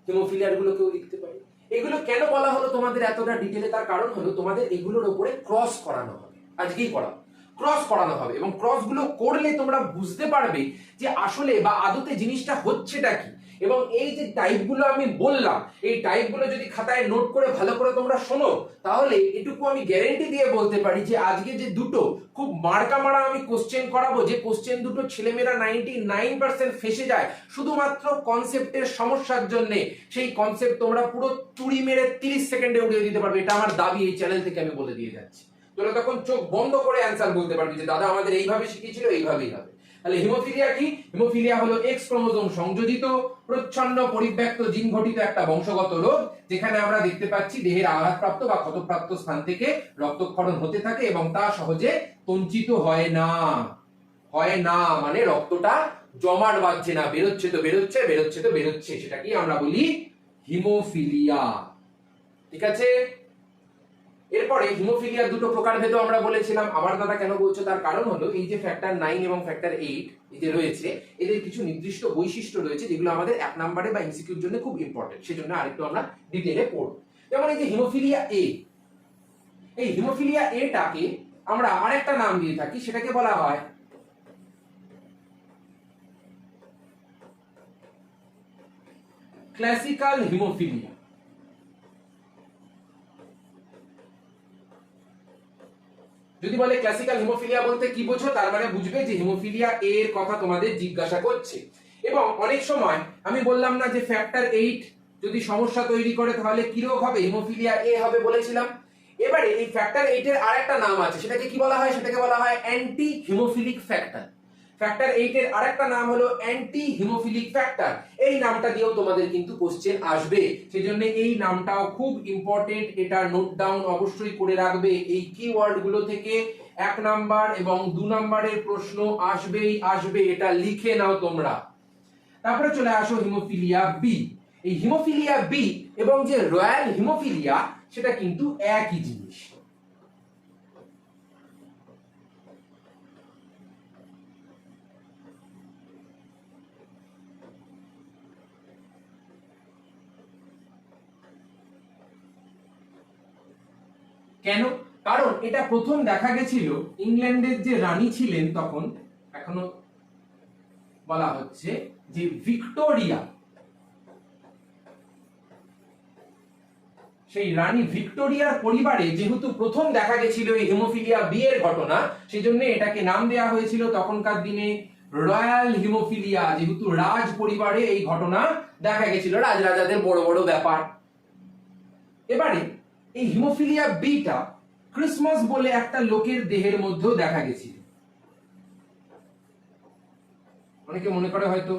হিমোফিলিয়ার গুলোকেও লিখতে পারি। এগুলো কেন বলা হলো তোমাদের এতটা ডিটেলে, তার কারণ হলো তোমাদের এগুলোর উপরে ক্রস করানো হবে, আজকেই করাবো, ক্রস করানো হবে, এবং ক্রস গুলো করলে তোমরা বুঝতে পারবে যে আসলে বা আদতে জিনিসটা হচ্ছেটা কি। এবং এই যে টাইপগুলো আমি বললাম, এই টাইপগুলো যদি খাতায় নোট করে ভালো করে তোমরা শোনো, তাহলে এটুকু আমি গ্যারেন্টি দিয়ে বলতে পারি যে আজকে যে দুটো খুব মার্কা মারা আমি কোশ্চেন করাবো, যে কোশ্চেন দুটো ছেলেমেয়েরা 99% ফেসে যায় শুধুমাত্র কনসেপ্টের সমস্যার জন্য, সেই কনসেপ্ট তোমরা পুরো তুড়ি মেরে 30 সেকেন্ডে উড়িয়ে দিতে পারবে। এটা আমার দাবি, এই চ্যানেল থেকে আমি বলে দিয়ে যাচ্ছি। তোমরা তখন চোখ বন্ধ করে অ্যান্সার বলতে পারবে যে দাদা আমাদের এইভাবে শিখিয়েছিল, এইভাবেই হবে। তাহলে হিমোফিলিয়া কি? হিমোফিলিয়া হলো এক্স ক্রোমোজোম সংযোজিত প্রচ্ছন্ন পরিব্যাক্ত জিন ঘটিত একটা বংশগত রোগ, যেখানে আমরা দেখতে পাচ্ছি দেহের আঘাতপ্রাপ্ত বা ক্ষতপ্রাপ্ত স্থান থেকে রক্তক্ষরণ হতে থাকে এবং তা সহজে সঞ্চিত হয় না। হয় না মানে রক্তটা জমাট বাঁধছে না, বেরোচ্ছে তো বেরোচ্ছে, বেরোচ্ছে তো বেরোচ্ছে, সেটাকেই আমরা বলি হিমোফিলিয়া। ঠিক আছে? এরপরে হিমোফিলিয়ার দুটো প্রকারভেদ আমরা বলেছিলাম। আবার দাদা কেন বলছো, তার কারণ হলো এই যে ফ্যাক্টর 9 এবং ফ্যাক্টর 8 এই যে রয়েছে, এদের কিছু নির্দিষ্ট বৈশিষ্ট্য রয়েছে যেগুলো আমাদের 1 নম্বরে বা এমসিকিউর জন্য খুব ইম্পর্টেন্ট, সেজন্য আরেকটু আমরা ডিটেইলে পড়ব। যেমন এই যে হিমোফিলিয়া এ, এই হিমোফিলিয়া এটাকে আমরা আরেকটা নাম দিয়ে থাকি, সেটাকে বলা হয় ক্লাসিক্যাল হিমোফিলিয়া। যদি বলে ক্লাসিক্যাল হিমোফিলিয়া বলতে কি বোঝো, তার মানে বুঝবে যে হিমোফিলিয়া এ এর কথা তোমাদের জিজ্ঞাসা করছে। এবং অনেক সময় আমি বললাম না যে ফ্যাক্টর 8 যদি সমস্যা তৈরি করে তাহলে কি রোগ হবে, হিমোফিলিয়া এ হবে বলেছিলাম। এবারে এই ফ্যাক্টর 8 এর আরেকটা নাম আছে, সেটাকে কি বলা হয়, সেটাকে বলা হয় অ্যান্টি হিমোফিলিক ফ্যাক্টর। ফ্যাক্টর 8 এর আরেকটা নাম হলো অ্যান্টি হিমোফিলিক ফ্যাক্টর। এই নামটা দিয়েও তোমাদের কিন্তু কোশ্চেন আসবে, সেজন্য এই নামটাও খুব ইম্পর্টেন্ট, এটা নোট ডাউন অবশ্যই করে রাখবে। এই কিওয়ার্ড গুলো থেকে 1 নাম্বার এবং 2 নাম্বারের প্রশ্ন আসবেই আসবে, এটা লিখে নাও তোমরা। তারপরে চলে আসো হিমোফিলিয়া বি। এই হিমোফিলিয়া বি এবং যে রয়্যাল হিমোফিলিয়া সেটা কিন্তু একই জিনিস। কেন? কারণ এটা প্রথম দেখা গেছিল ইংল্যান্ডের যে রানী ছিলেন তখন, এখনো বলা হচ্ছে যে ভিক্টোরিয়া, সেই রানী ভিক্টোরিয়ার পরিবারে যেহেতু প্রথম দেখা গেছিল এই হিমোফিলিয়া বি এর ঘটনা, সেজন্য এটাকে নাম দেওয়া হয়েছিল তখনকার দিনে রয়্যাল হিমোফিলিয়া, যেহেতু রাজ পরিবারে এই ঘটনা দেখা গেছিল, রাজরাজাদের বড় বড় ব্যাপার। এবারে এই হিমোফিলিয়া বিটা ক্রিসমাস বলে একটা লোকের দেহের মধ্যেও দেখা গেছিল। অনেকে মনে করে হয়তো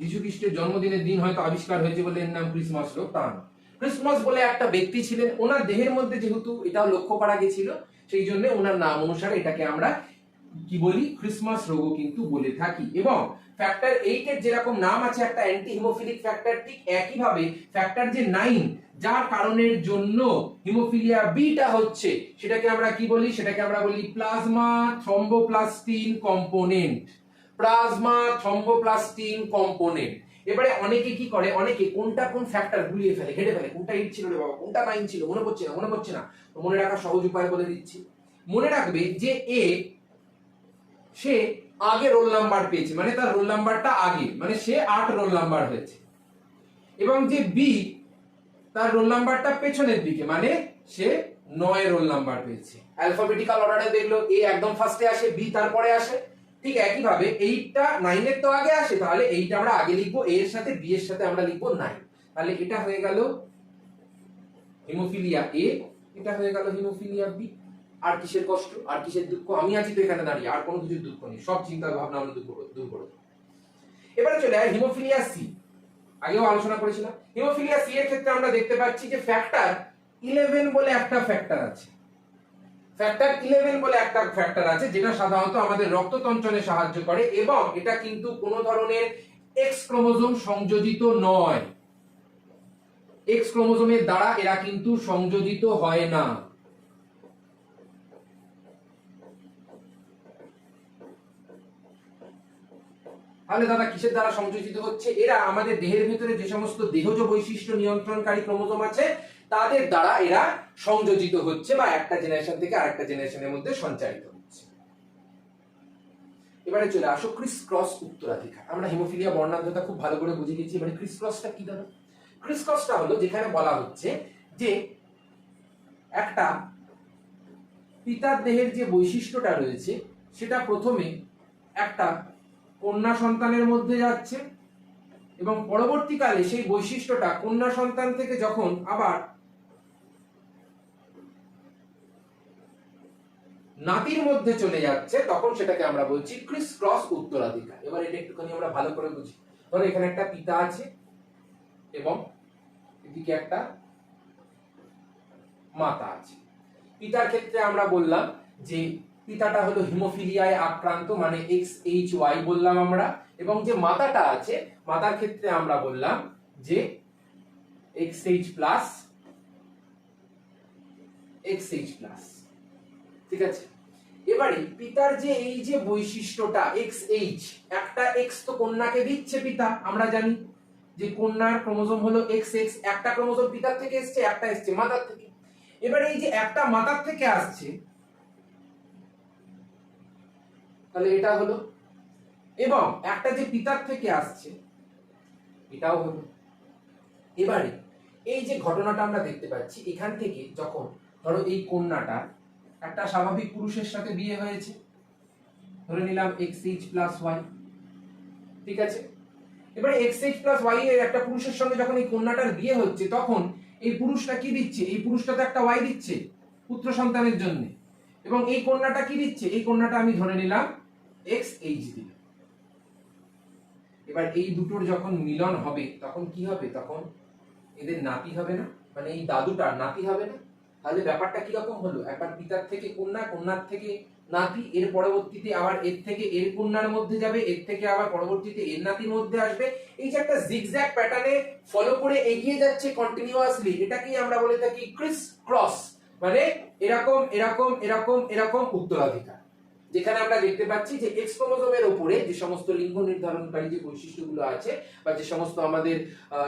যীশু খ্রিস্টের জন্মদিনের দিন হয়তো আবিষ্কার হয়েছে বলে এর নাম ক্রিসমাস রোগ, তা না। ক্রিসমাস বলে একটা ব্যক্তি ছিলেন, ওনার দেহের মধ্যে যেহেতু এটাও লক্ষ্য করা গেছিল, সেই জন্য ওনার নাম অনুসারে এটাকে আমরা কি বলি, ক্রিসমাস রোগও কিন্তু বলে থাকি। এবং ফ্যাক্টর 8 এর যেরকম নাম আছে একটা অ্যান্টি হিমোফিলিক ফ্যাক্টর, ঠিক একই ভাবে ফ্যাক্টর যে 9 যার কারণের জন্য হিমোফিলিয়া বিটা হচ্ছে, সেটাকে আমরা কি বলি, সেটাকে আমরা বলি plasma thromboplastin component. Plasma thromboplastin component. এবারে অনেকে কি করে, অনেকে কোনটা কোন ফ্যাক্টর গুলিয়ে ফেলে, ঘেটে ফেলে, কোনটা 8 ছিল রে বাবা, কোনটা 9 ছিল, মনে পড়ছে না, মনে পড়ছে না। তো মনে রাখার সহজ উপায় বলে দিচ্ছি। মনে রাখবে যে এ সে আগে রোল নাম্বার পেয়েছে, মানে তার রোল নাম্বারটা আগে, মানে সে 8 রোল নাম্বার হয়েছে। এবং যে বি তার রোল নাম্বারটা পেছনের দিকে, মানে সে 9 রোল নাম্বার পেয়েছে। অ্যালফাবেটিক্যাল অর্ডারে দেখলো এ একদম ফার্স্টে আসে, বি তারপরে আসে। ঠিক একই ভাবে 8টা 9 এর তো আগে আসে, তাহলে 8 আমরা আগে লিখবো, এ এর সাথে বি এর সাথে আমরা লিখবো 9। তাহলে এটা হয়ে গেল হিমোফিলিয়া এ, এটা হয়ে গেল হিমোফিলিয়া বি। আর কিসের কষ্ট, আর কিসের দুঃখ? আমি আছি তো এখানে দাঁড়িয়ে, আর কোনো কিছুর দুঃখ নেই, সব চিন্তা ভাবনা আমরা দূর করে দেবো। এবারে চলে আয় হিমোফিলিয়া সি। আগেও আলোচনা করেছিলাম। হিমোফিলিয়া সি এর ক্ষেত্রে আমরা দেখতে পাচ্ছি যে ফ্যাক্টর 11 বলে একটা ফ্যাক্টর আছে। ফ্যাক্টর 11 বলে একটা ফ্যাক্টর আছে, যেটা সাধারণত আমাদের রক্ততঞ্চনে সাহায্য করে, এবং এটা কিন্তু কোনো ধরনের এক্স ক্রোমোজোম সংযোজিত নয়। এক্স ক্রোমোজোমের দ্বারা এরা কিন্তু সংযোজিত হয় না। তাহলে দাদা কিসের দ্বারা সংযোজিত হচ্ছে? এরা আমাদের দেহের ভিতরে যে সমস্ত দেহজ বৈশিষ্ট্য নিয়ন্ত্রণকারী ক্রোমোজোম আছে তাদের দ্বারা এরা সংযোজিত হচ্ছে, বা একটা জেনারেশন থেকে আরেকটা জেনারেশনের মধ্যে সঞ্চারিত হচ্ছে। এবারে চলে আসো ক্রিস ক্রস উত্তরাধিকার। আমরা হিমোফিলিয়া বর্ণাঢ্যতা খুব ভালো করে বুঝে গেছি। এবারে ক্রিস ক্রসটা কি দাদা? ক্রিস ক্রসটা হলো যেখানে বলা হচ্ছে যে একটা পিতার দেহের যে বৈশিষ্ট্যটা রয়েছে সেটা প্রথমে একটা কন্যা সন্তানের মধ্যে যাচ্ছে, এবং পরবর্তীকালে সেই বৈশিষ্ট্যটা কন্যা সন্তান থেকে যখন আবার নাতির মধ্যে চলে যাচ্ছে তখন সেটাকে আমরা বলছি ক্রিস ক্রস উত্তরাধিকার। এবার এটা একটুখানি আমরা ভালো করে বুঝি। ধরো এখানে একটা পিতা আছে এবং এদিকে একটা মাতা আছে। পিতার ক্ষেত্রে আমরা বললাম যে পিতাটা হলো হিমোফিলিয়ায় আক্রান্ত, মানে XHY বললাম আমরা, এবং যে মাতাটা আছে মাতার ক্ষেত্রে আমরা বললাম যে XH+, ঠিক আছে। এবারে পিতার যে এই যে বৈশিষ্ট্যটা XH, একটা X তো কন্যাকে দিচ্ছে পিতা, আমরা জানি যে কন্যার ক্রোমোজোম হলো XX, একটা ক্রোমোজোম পিতার থেকে এসছে, একটা এসছে মাতার থেকে। এবারে এই যে একটা মাতার থেকে আসছে, তাহলে এটা হলো, এবং একটা যে পিতার থেকে আসছে এটাও হলো। এবারে এই যে ঘটনাটা আমরা দেখতে পাচ্ছি, এখান থেকে যখন ধরো এই কন্যাটা একটা স্বাভাবিক পুরুষের সাথে বিয়ে হয়েছে, ধরে নিলাম XH+Y, ঠিক আছে। এবারে XH+Y এর একটা পুরুষের সঙ্গে যখন এই কন্যাটার বিয়ে হচ্ছে, তখন এই পুরুষটা কি দিচ্ছে? এই পুরুষটা তো একটা Y দিচ্ছে পুত্র সন্তানের জন্য, এবং এই কন্যাটা কি দিচ্ছে? এই কন্যাটা আমি ধরে নিলাম XH দিলাম। এবার এই দুটোর যখন মিলন হবে তখন কি হবে? তখন এদের নাতি হবে না, মানে এই দাদুটার নাতি হবে না। তাহলে ব্যাপারটা কি রকম হলো? একবার পিতার থেকে কন্যা, কন্যার থেকে নাতি, এর পরবর্তীতে আবার এর থেকে এর কন্যার মধ্যে যাবে, এর থেকে আবার পরবর্তীতে এর নাতির মধ্যে আসবে। এই যে একটা জিগজ্যাগ প্যাটার্নে ফলো করে এগিয়ে যাচ্ছে কন্টিনিউয়াসলি, এটাকেই আমরা বলে থাকি ক্রিস ক্রস, মানে এরকম এরকম এরকম এরকম উত্তরাধিকার। যেখানে আমরা দেখতে পাচ্ছি যে এক্স ক্রোমোজোমের উপরে যে সমস্ত লিঙ্গ নির্ধারণকারী যে বৈশিষ্ট্যগুলো আছে, বা যে সমস্ত আমাদের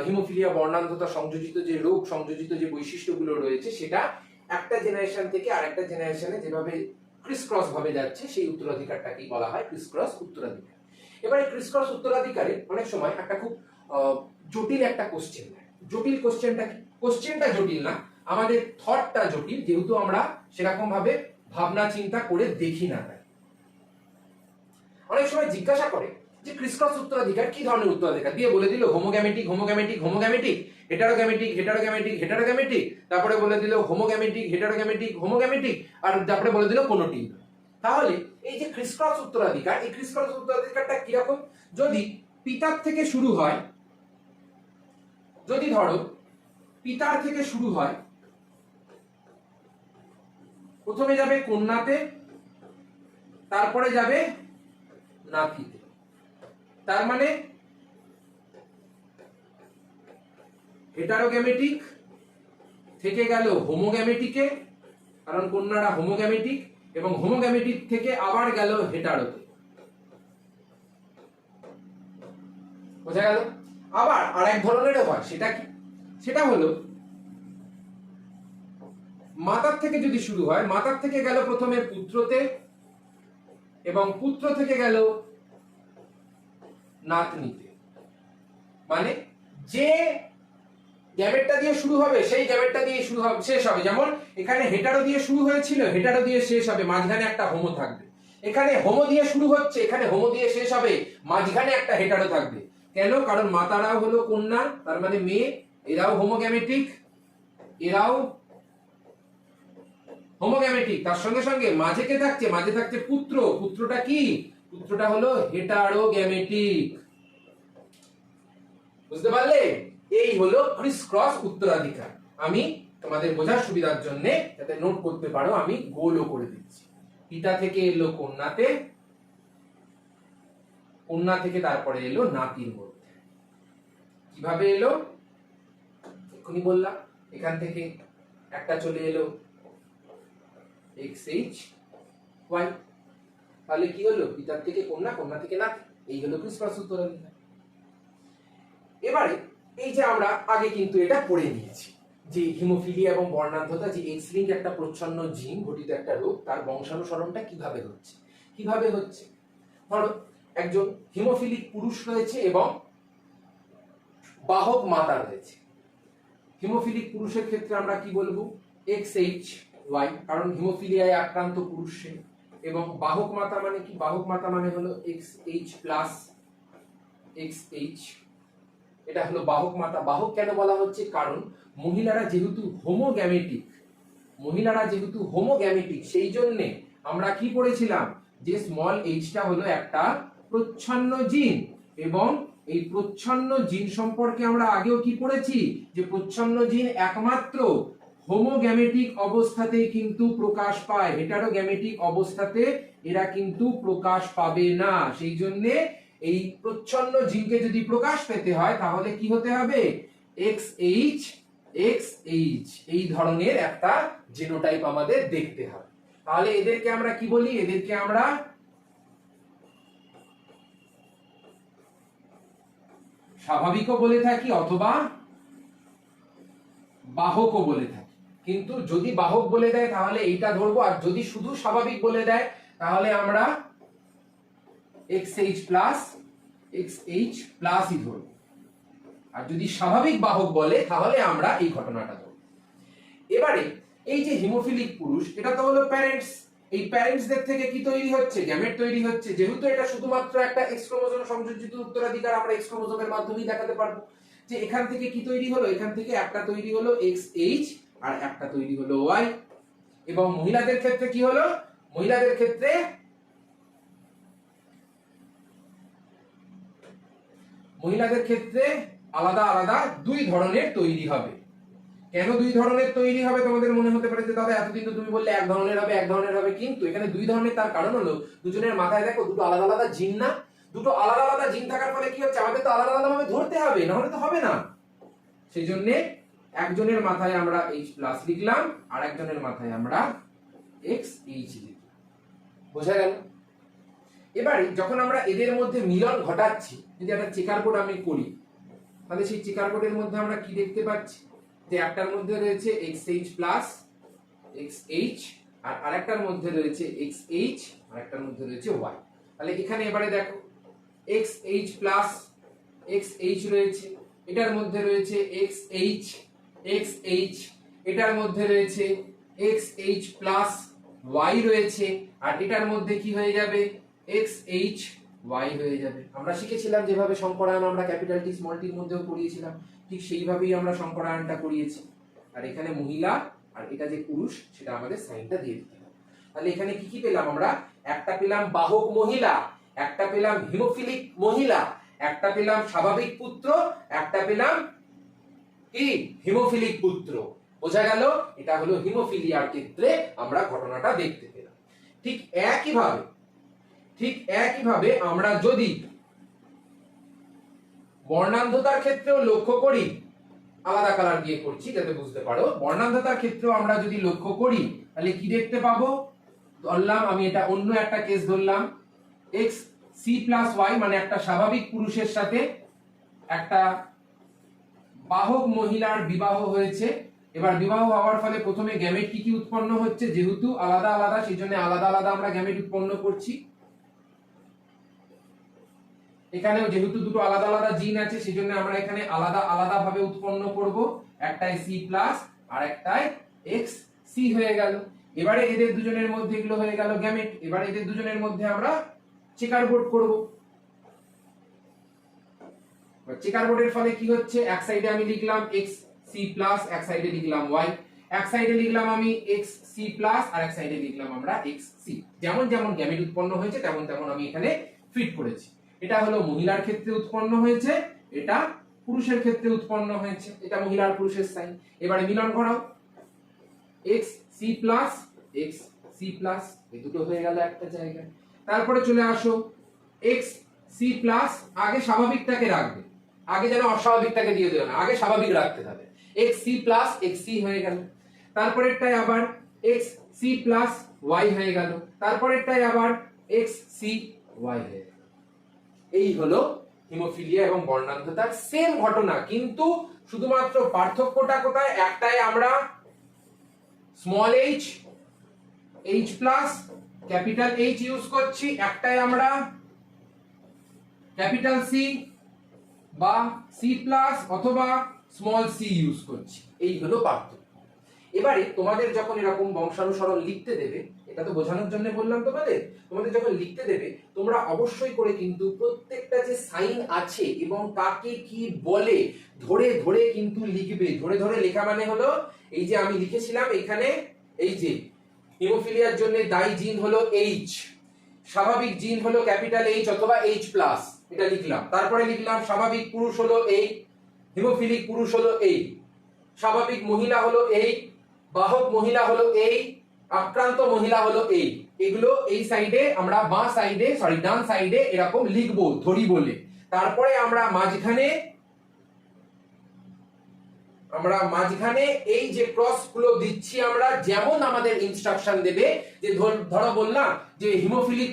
হিমোফিলিয়া বর্ণাঢ্যতা সংযোজিত যে রোগ সংযোজিত যে বৈশিষ্ট্যগুলো রয়েছে, সেটা একটা জেনারেশন থেকে আরেকটা জেনারেশনে যেভাবে ক্রিস ক্রস ভাবে যাচ্ছে, সেই উত্তরাধিকারটাকেই বলা হয় ক্রিস ক্রস উত্তরাধিকার। এবারে ক্রিস ক্রস উত্তরাধিকারে অনেক সময় একটা খুব জটিল একটা কোশ্চেন দেয়। জটিল কোশ্চেনটা কি? কোশ্চেনটা জটিল না, আমাদের থটটা জটিল, যেহেতু আমরা সেরকম ভাবে ভাবনা চিন্তা করে দেখি না। অনেক সময় জিজ্ঞাসা করে যে ক্রিস ক্রস উত্তরাধিকার কি ধরনের উত্তরাধিকার, দিয়ে বলে দিল হোমোগ্যামেটিক হোমোগ্যামেটিক হোমোগ্যামেটিক, হেটারোগ্যামেটিক হেটারোগ্যামেটিক হেটারোগ্যামেটিক, তারপরে বলে দিল হোমোগ্যামেটিক হেটারোগ্যামেটিক হোমোগ্যামেটিক, আর তারপরে বলে দিল কোনোটি। তাহলে এই যে ক্রিস ক্রস উত্তরাধিকার, এই ক্রিস ক্রস উত্তরাধিকারটা কিরকম? যদি পিতার থেকে শুরু হয়, যদি ধরো পিতার থেকে শুরু হয়, প্রথমে যাবে কন্যাতে, তারপরে যাবে নাতিতে, তার মানে হেটারোগ্যামেটিক থেকে গেল হোমোগ্যামেটিকে, কারণ কন্যারা হোমোগ্যামেটিক, এবং হোমোগ্যামেটিক থেকে আবার গেল হেটারোতে। বোঝা গেল? আবার আরেক ধরনেরও হয়, সেটা কি? সেটা হলো মাতার থেকে যদি শুরু হয়, মাতার থেকে গেল প্রথমে পুত্রতে, এবং পুত্র থেকে গেল নাতনিতে। মানে যে গ্যামেটটা দিয়ে শুরু হবে সেই গ্যামেটটা দিয়ে শুরু হবে, শেষ হবে। যেমন এখানে হেটারো দিয়ে শুরু হয়েছিল, হেটারো দিয়ে শেষ হবে, মাঝখানে একটা হোমো থাকবে। এখানে হোমো দিয়ে শুরু হচ্ছে, এখানে হোমো দিয়ে শেষ হবে, মাঝখানে একটা হেটারো থাকবে। কেন? কারণ মাতারাও হলো কন্যা, তার মানে মেয়ে, এরাও হোমোগ্যামেটিক, এরাও হোমোগ্যামেটিক, তার সঙ্গে সঙ্গে মাঝে কে থাকছে, মাঝে থাকছে পুত্র। পুত্রটা কি? পুত্রটা হলো হেটারোগ্যামেটিক। বুঝতে পারলে? এই হলো ক্রিস ক্রস উত্তরাধিকার। আমি তোমাদের বোঝার সুবিধার জন্য যাতে নোট করতে পারো আমি গোলও করে দিচ্ছি। পিতা থেকে এলো কন্যাতে, কন্যা থেকে তারপরে এলো নাতির মধ্যে। কিভাবে এলো এক্ষুনি বললাম। এখান থেকে একটা চলে এলো XHY, তাহলে কি হলো? পিতার থেকে কন্যা, কন্যা থেকে নাতি। এই হলো ক্রিস ক্রস উত্তরাধিকার। এবারে এই যে আমরা আগে কিন্তু এটা পড়ে নিয়েছি যে হিমোফিলিয়া এবং বর্ণান্ধতা, যে এক্স লিঙ্ক একটা প্রচ্ছন্ন জিন ঘটিত একটা রোগ, তার বংশানুসরণটা কিভাবে হচ্ছে। কিভাবে হচ্ছে? ধরো একজন হিমোফিলিক পুরুষ রয়েছে এবং বাহক মাতা রয়েছে। হিমোফিলিক পুরুষের ক্ষেত্রে আমরা কি বলবো? XHY, কারণ হিমোফিলিয়ায় আক্রান্ত পুরুষ সে। এবং বাহক মাতা মানে কি? বাহক মাতা মানে হলো XH প্লাস XH, এটা হলো বাহক মাতা। বাহক কেন বলা হচ্ছে? কারণ মহিলারা যেহেতু হোমোগ্যামেটিক, মহিলারা যেহেতু হোমোগ্যামেটিক, সেই জন্য আমরা কি পড়েছিলাম যে স্মল এইচটা হলো একটা প্রচ্ছন্ন জিন। এবং এই প্রচ্ছন্ন জিন সম্পর্কে আমরা আগেও কি পড়েছি যে প্রচ্ছন্ন জিন একমাত্র হোমোগ্যামেটিক অবস্থাতেই কিন্তু প্রকাশ পায়, হেটারোগ্যামেটিক অবস্থাতে এরা কিন্তু প্রকাশ পাবে না। সেই জন্য এই প্রচ্ছন্ন জিনকে যদি প্রকাশ পেতে হয় তাহলে কি হতে হবে? XH XH এই ধরনের একটা জিনোটাইপ আমাদের দেখতে হবে। তাহলে এদেরকে আমরা কি বলি? এদেরকে আমরা স্বাভাবিকও বলে থাকি অথবা বাহকও বলে থাকি। কিন্তু যদি বাহক বলে দেয় তাহলে এইটা ধরবো, আর যদি শুধু স্বাভাবিক বলে দেয় তাহলে আমরা XH প্লাস XH প্লাসই ধরবো। আর যদি স্বাভাবিক বাহক বলে তাহলে আমরা এই ঘটনাটা ধরবো। এবারে এই যে হিমোফিলিক পুরুষ, এটা তো হলো প্যারেন্টস। এই প্যারেন্টসদের থেকে কি তৈরি হচ্ছে? গ্যামেট তৈরি হচ্ছে। যেহেতু এটা শুধুমাত্র একটা এক্স ক্রোমোজোম সংযোজিত উত্তরাধিকার, আমরা এক্স ক্রোমোজোমের মাধ্যমেই দেখাতে পারবো যে এখান থেকে কি তৈরি হলো। এখান থেকে একটা তৈরি হলো XH আর একটা তৈরি হলো Y। এবং মহিলাদের ক্ষেত্রে কি হলো? মহিলাদের ক্ষেত্রে আলাদা আলাদা দুই ধরনের তৈরি হবে। কেন দুই ধরনের তৈরি হবে? তোমাদের মনে হতে পারে যে দাদা এতদিন তো তুমি বললে এক ধরনের হবে, এক ধরনের হবে, কিন্তু এখানে দুই ধরনের। তার কারণ হলো দুজনের মাথায় দেখো দুটো আলাদা আলাদা জিন না? দুটো আলাদা আলাদা জিন থাকার ফলে কি হচ্ছে? আমাদের তো আলাদা আলাদা ভাবে ধরতে হবে, না হলে তো হবে না। সেই জন্য একজনের মাথায় আমরা H প্লাস লিখলাম আর একজনের মাথায় আমরা XH লিখলাম। বোঝা গেল? এবারে যখন আমরা এদের মধ্যে মিলন ঘটাচ্ছি, যদি একটা চেকার বোর্ড আমি করি তাহলে সেই চেকার বোর্ডের মধ্যে আমরা কি দেখতে পাচ্ছি যে একটার মধ্যে রয়েছে XH প্লাস XH আর আরেকটার মধ্যে রয়েছে XH আর একটার মধ্যে রয়েছে Y। তাহলে এখানে এবারে দেখো XH প্লাস XH রয়েছে, এটার মধ্যে রয়েছে XH XH, এটার মধ্যে রয়েছে XH প্লাস Y রয়েছে, আর এটার মধ্যে কি হয়ে যাবে? XH Y হয়ে যাবে। আমরা শিখেছিলাম যেভাবে সংকরায়ন আমরা ক্যাপিটাল টি স্মল টির মধ্যেও পড়িয়েছিলাম, ঠিক সেইভাবেই আমরা সংকরায়নটা করিয়েছি। আর এখানে মহিলা আর এটা যে পুরুষ সেটা আমাদের সাইনটা দিয়ে দিতে হবে। তাহলে এখানে কি কি পেলাম আমরা? একটা পেলাম বাহক মহিলা, একটা পেলাম হিমোফিলিক মহিলা, একটা পেলাম স্বাভাবিক পুত্র, একটা পেলাম কি হিমোফিলিক পুত্র। বোঝা গেল? এটা হলো হিমোফিলিয়ার ক্ষেত্রে আমরা ঘটনাটা দেখতে পেলাম। ঠিক একইভাবে আমরা যদি বর্ণান্ধতার ক্ষেত্রেও লক্ষ্য করি, আলাদা কালার দিয়ে করছি যাতে বুঝতে পারো, বর্ণান্ধতার ক্ষেত্রেও আমরা যদি লক্ষ্য করি তাহলে কি দেখতে পাবো? ধরলাম আমি এটা অন্য একটা কেস ধরলাম, XC প্লাস Y মানে একটা স্বাভাবিক পুরুষের সাথে একটা বাহক মহিলার বিবাহ হয়েছে। এবার বিবাহ হওয়ার ফলে প্রথমে গ্যামেট কি কি উৎপন্ন হচ্ছে? যেহেতু আলাদা আলাদা সেই জন্য আলাদা আলাদা আমরা গ্যামেট উৎপন্ন করছি। এখানেও যেহেতু দুটো আলাদা আলাদা জিন আছে সেই জন্য আমরা এখানে আলাদা আলাদা ভাবে উৎপন্ন করব। একটাই C প্লাস আর একটাই XC হয়ে গেল। এবারে এদের দুজনের মধ্যে এগুলো হয়ে গেল গ্যামেট। এবারে এদের দুজনের মধ্যে আমরা চেকার বোর্ড করব। চেকার বোর্ডের ফলে কি হচ্ছে? এক সাইডে আমি লিখলাম XC প্লাস, এক সাইডে লিখলাম Y। এক সাইডে লিখলাম আমি এক্স সি প্লাস, আর এক সাইডে লিখলাম আমরা এক্স সি। যেমন যেমন গ্যামেট উৎপন্ন হয়েছে তেমন তেমন আমি এখানে ফিট করেছি। এটা হলো মহিলার ক্ষেত্রে উৎপন্ন হয়েছে, এটা পুরুষের ক্ষেত্রে উৎপন্ন হয়েছে। এটা মহিলা আর পুরুষের সাইন। এবারে মিলন করাও, x C plus x C plus, এই দুটো হয়ে গেল একটা জায়গায়। তারপরে চলে আসো এক্স সি প্লাস, আগে স্বাভাবিকটাকে রাখবে, আগে যেন অস্বাভাবিকটাকে দিয়ে দেবে না, আগে স্বাভাবিক রাখতে হবে। X C plus x C হয়ে গেল। তারপরেরটাই আবার এক্স সি প্লাস ওয়াই হয়ে গেল। তারপরেরটাই আবার এক্স সি ওয়াই হয়ে গেল। এই হলো হিমোফিলিয়া এবং বর্ণান্ধতার সেম ঘটনা, কিন্তু শুধুমাত্র পার্থক্যটা কোথায়? একটাই আমরা small H, H plus, capital H use করছি, একটাই আমরা ক্যাপিটাল সি বা সি প্লাস অথবা স্মল সি ইউজ করছি। এই হলো পার্থক্য। এবারে তোমাদের যখন এরকম বংশানুসরণ লিখতে দেবে, এটা তো বোঝানোর জন্য বললাম তোমাদের যখন লিখতে দেবে তোমরা অবশ্যই করে কিন্তু প্রত্যেকটা যে সাইন আছে এবং কাকে কি বলে ধরে ধরে কিন্তু লিখবে। ধরে ধরে লেখা মানে হলো এই যে আমি লিখেছিলাম এখানে, এই যে হিমোফিলিয়ার জন্য দায়ী জিন হলো এইচ, স্বাভাবিক জিন হলো ক্যাপিটাল এইচ অথবা এইচ প্লাস, এটা লিখলাম। তারপরে লিখলাম স্বাভাবিক পুরুষ হলো এই, হিমোফিলিক পুরুষ হলো এই, স্বাভাবিক মহিলা হলো এই, বাহক মহিলা হলো এই, আক্রান্ত মহিলা হলো এই। এগুলো এই সাইডে আমরা বাঁ সাইডে ডান সাইডে এরকম লিখবো ধরি বলে। তারপরে আমরা মাঝখানে এই যে ক্রস গুলো দিচ্ছি আমরা, যেমন আমাদের ইনস্ট্রাকশন দেবে, যে ধরো বললাম যে হিমোফিলিক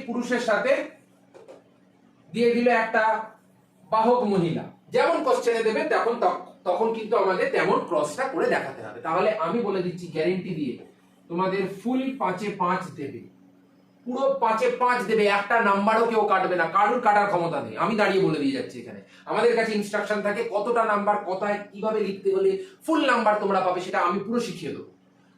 পুরুষের সাথে দিয়ে দিল একটা বাহক মহিলা, যেমন কোশ্চেনে দেবে তখন কিন্তু আমাদের তেমন ক্রসটা করে দেখাতে হবে। তাহলে আমি বলে দিচ্ছি গ্যারেন্টি দিয়ে, তোমাদের ফুল 5-এ 5 দেবে, পুরো 5-এ 5 দেবে, একটা নাম্বারও কেউ কাটবে না, কারুর কাটার ক্ষমতা নেই। আমি দাঁড়িয়ে বলে দিয়ে যাচ্ছি এখানে, আমাদের কাছে ইনস্ট্রাকশন থাকে কতটা নাম্বার কোথায় কিভাবে লিখতে হলে ফুল নাম্বার তোমরা পাবে, সেটা আমি পুরো শিখিয়ে দেবো।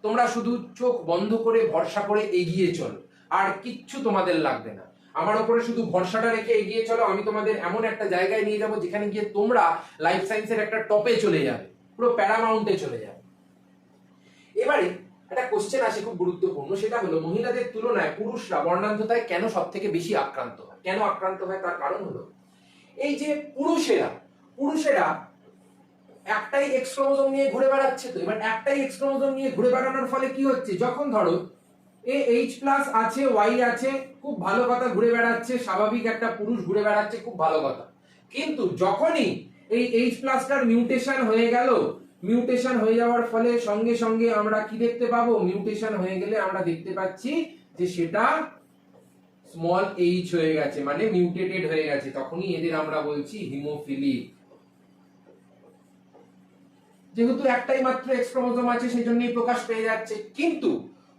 তোমরা শুধু চোখ বন্ধ করে ভরসা করে এগিয়ে চলো, আর কিচ্ছু তোমাদের লাগবে না। আমার উপরে শুধু ভরসাটা রেখে এগিয়ে চলো, আমি তোমাদের এমন একটা জায়গায় নিয়ে যাব যেখানে গিয়ে তোমরা লাইফ সায়েন্সের একটা টপে চলে যাবে, পুরো প্যারামাউন্টে চলে যাবে। এবারে একটা কোশ্চেন আসে খুব গুরুত্বপূর্ণ, সেটা হলো মহিলাদের তুলনায় পুরুষরা বর্ণান্ধতায় কেন সব থেকে বেশি আক্রান্ত হয়? কেন আক্রান্ত হয় তার কারণ হলো এই যে পুরুষেরা একটাই এক্স ক্রোমোজোম নিয়ে ঘুরে বেড়াচ্ছে। তো এবার একটাই এক্স ক্রোমোজোম নিয়ে ঘুরে বেড়ানোর ফলে কি হচ্ছে, যখন ধরো এইচ প্লাস আছে, ওয়াই আছে, খুব ভালো কথা, ঘুরে বেড়াচ্ছে, স্বাভাবিক একটা পুরুষ ঘুরে বেড়াচ্ছে, খুব ভালো কথা। কিন্তু যখনই এই এইচ প্লাসটার মিউটেশন হয়ে গেল, মিউটেশন হয়ে যাওয়ার ফলে সঙ্গে সঙ্গে আমরা কি দেখতে পাবো? মিউটেশন হয়ে গেলে আমরা দেখতে পাচ্ছি যে সেটা স্মল এইচ হয়ে গেছে, মানে মিউটেটেড হয়ে গেছে। তখনই এদের আমরা বলছি হিমোফিলিক। যেহেতু একটাই মাত্র এক্স ক্রোমোজোম আছে সেই জন্যই প্রকাশ পেয়ে যাচ্ছে। কিন্তু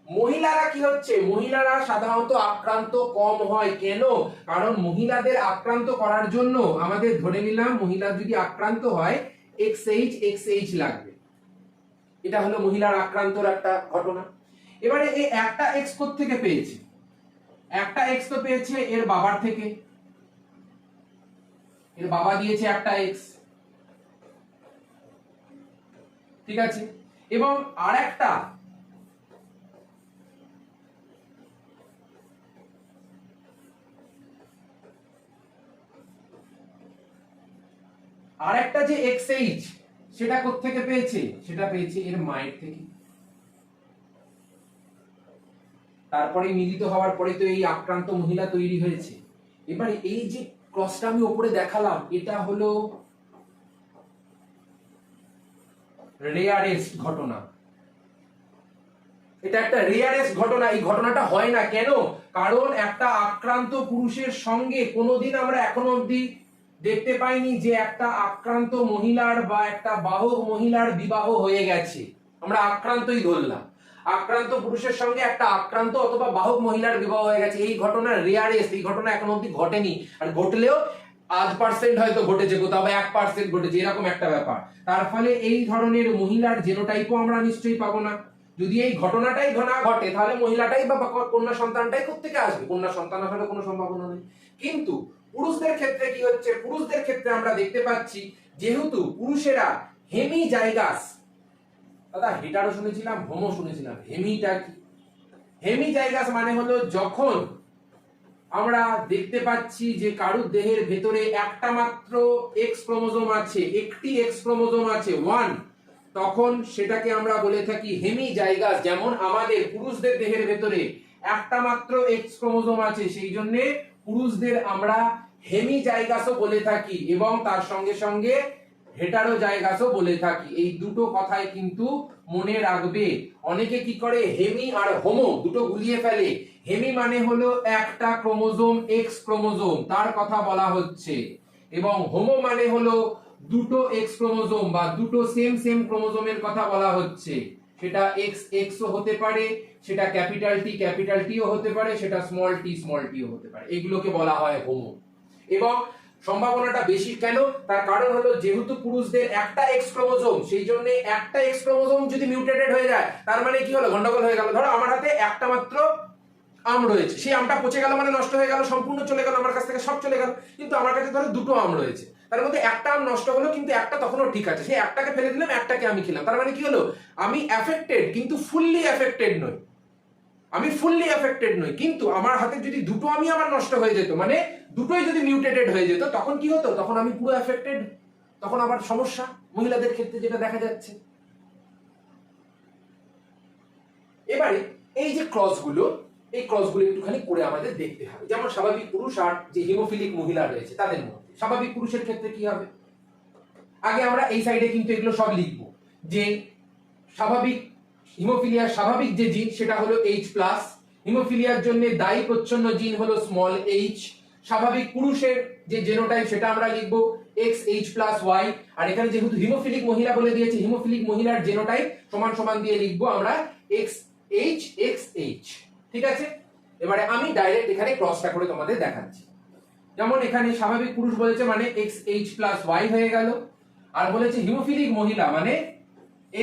মহিলারা কি হচ্ছে? মহিলারা সাধারণত আক্রান্ত কম হয়। কেন? কারণ মহিলাদের আক্রান্ত করার জন্য আমাদের ধরে নিলাম মহিলা যদি আক্রান্ত হয় XH লাগবে। এটা হলো মহিলার আক্রান্তর একটা ঘটনা। এবারে এই একটা এক্স থেকে পেয়েছে, একটা এক্স তো পেয়েছে এর বাবার থেকে, এর বাবা দিয়েছে একটা এক্স, ঠিক আছে। এবং আরেকটা যে XH সেটা কোত্থেকে পেয়েছে? সেটা পেয়েছে এর মায়ের থেকে। তারপরে মিলিত হওয়ার পরে তো এই আক্রান্ত মহিলা তৈরি হয়েছে। এবারে এই যে ক্রসটা আমি উপরে দেখালাম, এটা হলো রেয়ারেস্ট ঘটনা। এটা একটা রেয়ারেস্ট ঘটনা। এই ঘটনাটা হয় না কেন? কারণ একটা আক্রান্ত পুরুষের সঙ্গে কোনোদিন আমরা এখনো অবধি দেখতে পাইনি যে একটা আক্রান্ত মহিলার বা একটা বাহক মহিলার বিবাহ হয়ে গেছে। আমরা আক্রান্তই ধরলাম। আক্রান্ত পুরুষের সঙ্গে একটা আক্রান্ত অথবা বাহক মহিলার বিবাহ হয়ে গেছে, এই ঘটনা রেয়ারেস্ট। এই ঘটনা এখনো অবধি ঘটেনি, আর ঘটলেও 0.5% হয়তো ঘটেছে, কোথাও 1% ঘটেছে, এরকম একটা ব্যাপার। তার ফলে এই ধরনের মহিলার জেনোটাইপও আমরা নিশ্চয়ই পাবো না। যদি এই ঘটনাটাই না ঘটে তাহলে মহিলাটাই বা কন্যা সন্তানটাই কোত্থেকে আসবে? কন্যা সন্তান আসার কোনো সম্ভাবনা নেই। কিন্তু পুরুষদের ক্ষেত্রে কি হচ্ছে? পুরুষদের ক্ষেত্রে আমরা দেখতে পাচ্ছি যেহেতু পুরুষেরা হেমিজাইগাস। দাদা হেটারও শুনেছিলাম, হোমো শুনেছিলাম, হেমিটা কি? হেমিজাইগাস মানে হলো যখন আমরা দেখতে পাচ্ছি যে কারুর দেহের ভেতরে একটা মাত্র এক্স ক্রোমোজোম আছে, একটি এক্স ক্রোমোজোম আছে, ওয়ান, তখন সেটাকে আমরা বলে থাকি হেমিজাইগাস। যেমন আমাদের পুরুষদের দেহের ভেতরে একটা মাত্র এক্স ক্রোমোজোম আছে, সেই জন্য পুরুষদের আমরা হেমিজাইগাসও বলে থাকি, এবং তার সঙ্গে সঙ্গে হেটারোজাইগাসও বলে থাকি। এই দুটো কথাই কিন্তু মনে রাখবে। অনেকে কি করে হেমি আর হোমো দুটো গুলিয়ে ফেলে। হেমি মানে হলো একটা ক্রোমোজোম, এক্স ক্রোমোজোম, তার কথা বলা হচ্ছে, এবং হোমো মানে হলো দুটো এক্স ক্রোমোজোম বা দুটো সেম সেম ক্রোমোজোমের কথা বলা হচ্ছে। সেটা এক্স এক্স ও হতে পারে, সেটা ক্যাপিটাল টি ও হতে পারে, সেটা স্মল টি ও হতে পারে। এগুলোকে বলা হয় হোমো। এবং সম্ভাবনাটা বেশি কেন? তার কারণ হলো যেহেতু পুরুষদের একটা এক্স ক্রোমোজোম, সেই জন্য একটা এক্স ক্রোমোজোম যদি মিউটেটেড হয়ে যায়, তার মানে কি হলো? গন্ডগোল হয়ে গেল। ধরো আমার হাতে একটা মাত্র আম রয়েছে, সেই আমটা পচে গেল মানে নষ্ট হয়ে গেল, সম্পূর্ণ চলে গেল, আমার কাছ থেকে সব চলে গেল। কিন্তু আমার কাছে ধরো দুটো আম রয়েছে, তার মধ্যে একটা আম নষ্ট হলো, কিন্তু একটা তখনও ঠিক আছে, সেই একটাকে ফেলে দিলাম, একটাকে আমি খেলাম। তার মানে কি হলো? আমি অ্যাফেক্টেড কিন্তু ফুললি অ্যাফেক্টেড নই। আমি ফুললি অ্যাফেক্টেড নই, কিন্তু আমার হাতে যদি দুটো আমি আমার নষ্ট হয়ে যেত, মানে দুটোই যদি মিউটেটেড হয়ে যেত, তখন কি হতো? তখন আমি পুরো অ্যাফেক্টেড, তখন আবার সমস্যা মহিলাদের ক্ষেত্রে যেটা দেখা যাচ্ছে। এবারে এই যে ক্রসগুলো, এই ক্রসগুলো একটুখানি করে আমাদের দেখতে হবে। যেমন স্বাভাবিক পুরুষ আর যে হিমোফিলিক মহিলা রয়েছে তাদের মধ্যে স্বাভাবিক পুরুষের ক্ষেত্রে কি হবে? আগে আমরা এই সাইডে কিন্তু এগুলো সব লিখবো, যে স্বাভাবিক হিমোফিলিয়ার স্বাভাবিক যে জিন সেটা হলো H+, হিমোফিলিয়ার জন্য দায়ী প্রচ্ছন্ন জিন হলো স্মল h। স্বাভাবিক পুরুষের যে জেনোটাইপ সেটা আমরা লিখবো XH+Y। আর এখানে যেহেতু হিমোফিলিক মহিলা বলে দিয়েছে, হিমোফিলিক মহিলার জেনোটাইপ সমান সমান দিয়ে লিখবো আমরা XHXH। ঠিক আছে? এবারে আমি ডাইরেক্ট এখানে ক্রসটা করে তোমাদের দেখাচ্ছি। যেমন এখানে স্বাভাবিক পুরুষ বলেছে মানে XH+Y হয়ে গেল, আর বলেছে হিমোফিলিক মহিলা মানে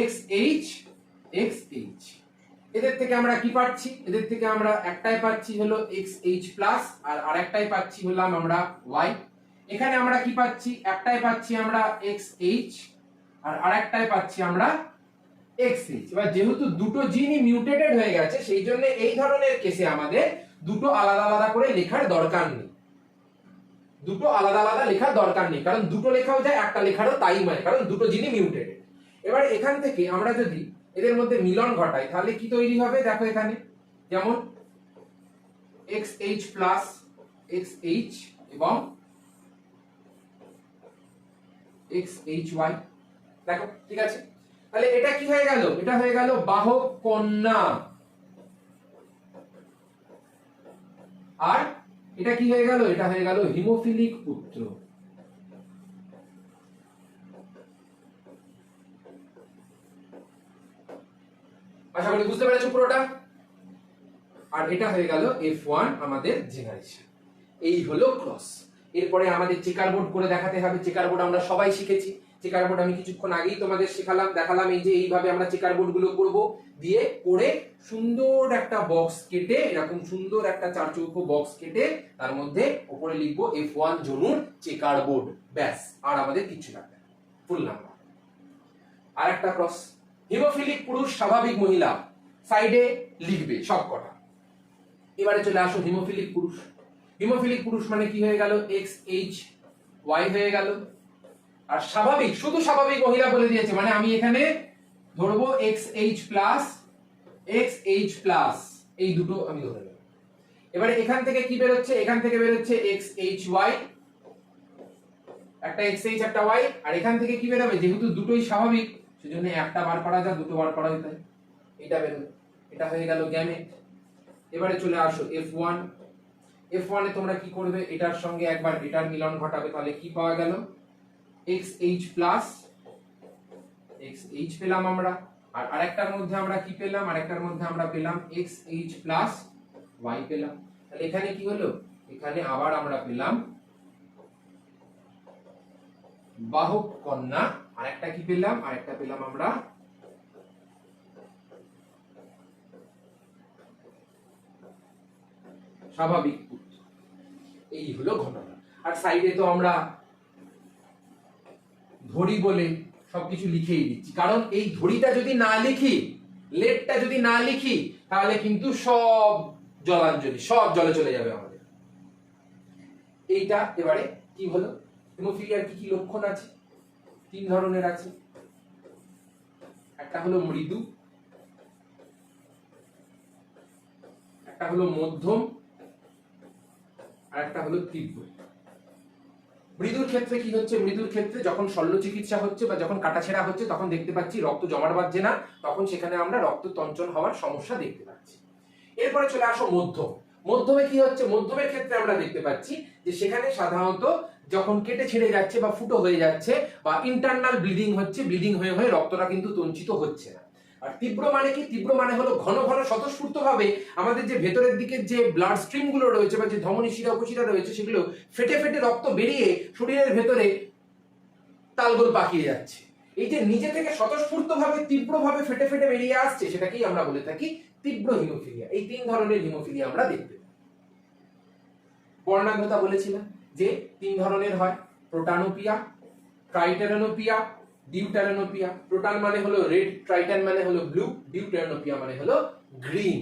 XHXH। এদের থেকে আমরা কি পাচ্ছি? এদের থেকে আমরা একটাই পাচ্ছি হলো XH+, আর আরেকটাই পাচ্ছি হলাম আমরা Y। এখানে আমরা কি পাচ্ছি? একটাই পাচ্ছি আমরা XH, আর আরেকটাই পাচ্ছি আমরা XH। এবার যেহেতু দুটো জিনই মিউটেটেড হয়ে গেছে, সেই জন্য এই ধরনের কেসে আমাদের দুটো আলাদা আলাদা করে লেখার দরকার নেই। দুটো আলাদা আলাদা লেখার দরকার নেই, কারণ দুটো লেখাও যায়, একটা লেখারও তাই মানে, কারণ দুটো জিনই মিউটেটেড। এবার এখান থেকে আমরা যদি এদের মধ্যে মিলন ঘটাই, তাহলে কি তৈরি হবে? দেখো এখানে যেমন XH+, XH এবং XHY। দেখো ঠিক আছে? তাহলে এটা কি হয়ে গেল? এটা হয়ে গেল বাহক কন্যা। আর এটা কি হয়ে গেল? এটা হয়ে গেল হিমোফিলিক পুত্র। আশা করি বুঝতে পেরেছো পুরোটা। আর এটা হয়ে গেল F1 আমাদের জেনারেশন। এই হলো ক্রস। এরপরে আমাদের চেকার বোর্ড করে দেখাতে হবে। চেকার বোর্ড আমরা সবাই শিখেছি। চেকার বোর্ড আমি কিছুক্ষণ আগেই তোমাদের শেখালাম, দেখালাম। এই যে এইভাবে আমরা চেকার বোর্ড গুলো করব, দিয়ে করে সুন্দর একটা বক্স কেটে, এরকম সুন্দর একটা চারচৌকো বক্স কেটে তার মধ্যে উপরে লিখবো F1 জনুর চেকার বোর্ড, ব্যাস। আর আমাদের কিছু লাগবে না, ফুল নাম্বার। আর একটা ক্রস, হিমোফিলিক পুরুষ স্বাভাবিক মহিলা, সাইডে লিখবে সব কটা। এবারে চলে আসো হিমোফিলিক পুরুষ। হিমোফিলিক পুরুষ মানে কি হয়ে গেল? XHY হয়ে গেল। আর স্বাভাবিক, শুধু স্বাভাবিক মহিলা বলে দিয়েছে, মানে আমি এখানে ধরবো XH+, XH+, এই দুটো আমি ধরে নেব। এবারে এখান থেকে কি বের হচ্ছে? এখান থেকে বের হচ্ছে XHY, একটা XH একটা Y। আর এখান থেকে কি বের হবে? যেহেতু দুটোই স্বাভাবিক, সেজন্য একটা বার করা যায়, দুটো বার করা যায়, এটা বের হবে। এটা হয়ে গেল গ্যামেট। এবারে চলে আসো F1। F1 এ তোমরা কি করবে? এটার সঙ্গে একবার এটার মিলন ঘটাবে, তাহলে কি পাওয়া গেল? XH+, XH পেলাম আমরা। আর আরেকটার মধ্যে আমরা কি পেলাম? আরেকটার মধ্যে আমরা পেলাম XH+Y পেলাম। তাহলে এখানে কি হলো? এখানে আবার আমরা পেলাম বাহক কন্যা। আরেকটা কি পেলাম? আরেকটা পেলাম আমরা স্বাভাবিক পুত্র। এই হলো ঘটনা। আর সাইডে তো আমরা ধরি বলে সবকিছু লিখেই দিচ্ছি, কারণ এই ধড়িটা যদি না লিখি, লেটটা যদি না লিখি, তাহলে কিন্তু সব জলাঞ্জলি, সব জলে চলে যাবে আমাদের। এইটা এবারে কি হলো, হিমোফিলিয়ার কি কি লক্ষণ আছে? 3 ধরনের আছে। একটা হলো মৃদু, একটা হলো মধ্যম, আর একটা হলো তীব্র। মৃদুর ক্ষেত্রে কি হচ্ছে? মৃদুর ক্ষেত্রে যখন শল্য চিকিৎসা হচ্ছে বা যখন কাটাছেঁড়া হচ্ছে, তখন দেখতে পাচ্ছি রক্ত জমাট বাঁধছে না, তখন সেখানে আমরা রক্ত তঞ্চন হওয়ার সমস্যা দেখতে পাচ্ছি। এরপরে চলে আসো মধ্যম। মধ্যমে কি হচ্ছে? মধ্যমের ক্ষেত্রে আমরা দেখতে পাচ্ছি যে সেখানে সাধারণত যখন কেটে ছেড়ে যাচ্ছে বা ফুটো হয়ে যাচ্ছে বা ইন্টারনাল ব্লিডিং হচ্ছে, ব্লিডিং হয়ে হয়ে রক্তটা কিন্তু তঞ্চিত হচ্ছে না। আর তীব্র মানে কি? তীব্র মানে হলো ঘন ঘন স্বতঃস্ফূর্ত ভাবে আমাদের যে ভেতরের দিকে যে ব্লাড স্ট্রিম গুলো রয়েছে বা যে ধমনী শিরা উপশিরা রয়েছে, সেগুলো ফেটে ফেটে রক্ত বেরিয়ে শরীরের ভেতরে তালগোল পাকিয়ে যাচ্ছে। এই যে নিজে থেকে স্বতঃস্ফূর্ত ভাবে তীব্র ভাবে ফেটে ফেটে বেরিয়ে আসছে, সেটাকেই আমরা বলে থাকি তীব্র হিমোফিলিয়া। এই 3 ধরনের হিমোফিলিয়া আমরা দেখতে পাই। বর্ণাঢ্যতা বলেছিলাম যে 3 ধরনের হয়, প্রোটানোপিয়া, ট্রাইটেরানোপিয়া, ডিউটেরানোপিয়া। প্রোটান মানে হলো রেড, ট্রাইটান মানে হলো ব্লু, ডিউটেরানোপিয়া মানে হলো গ্রিন।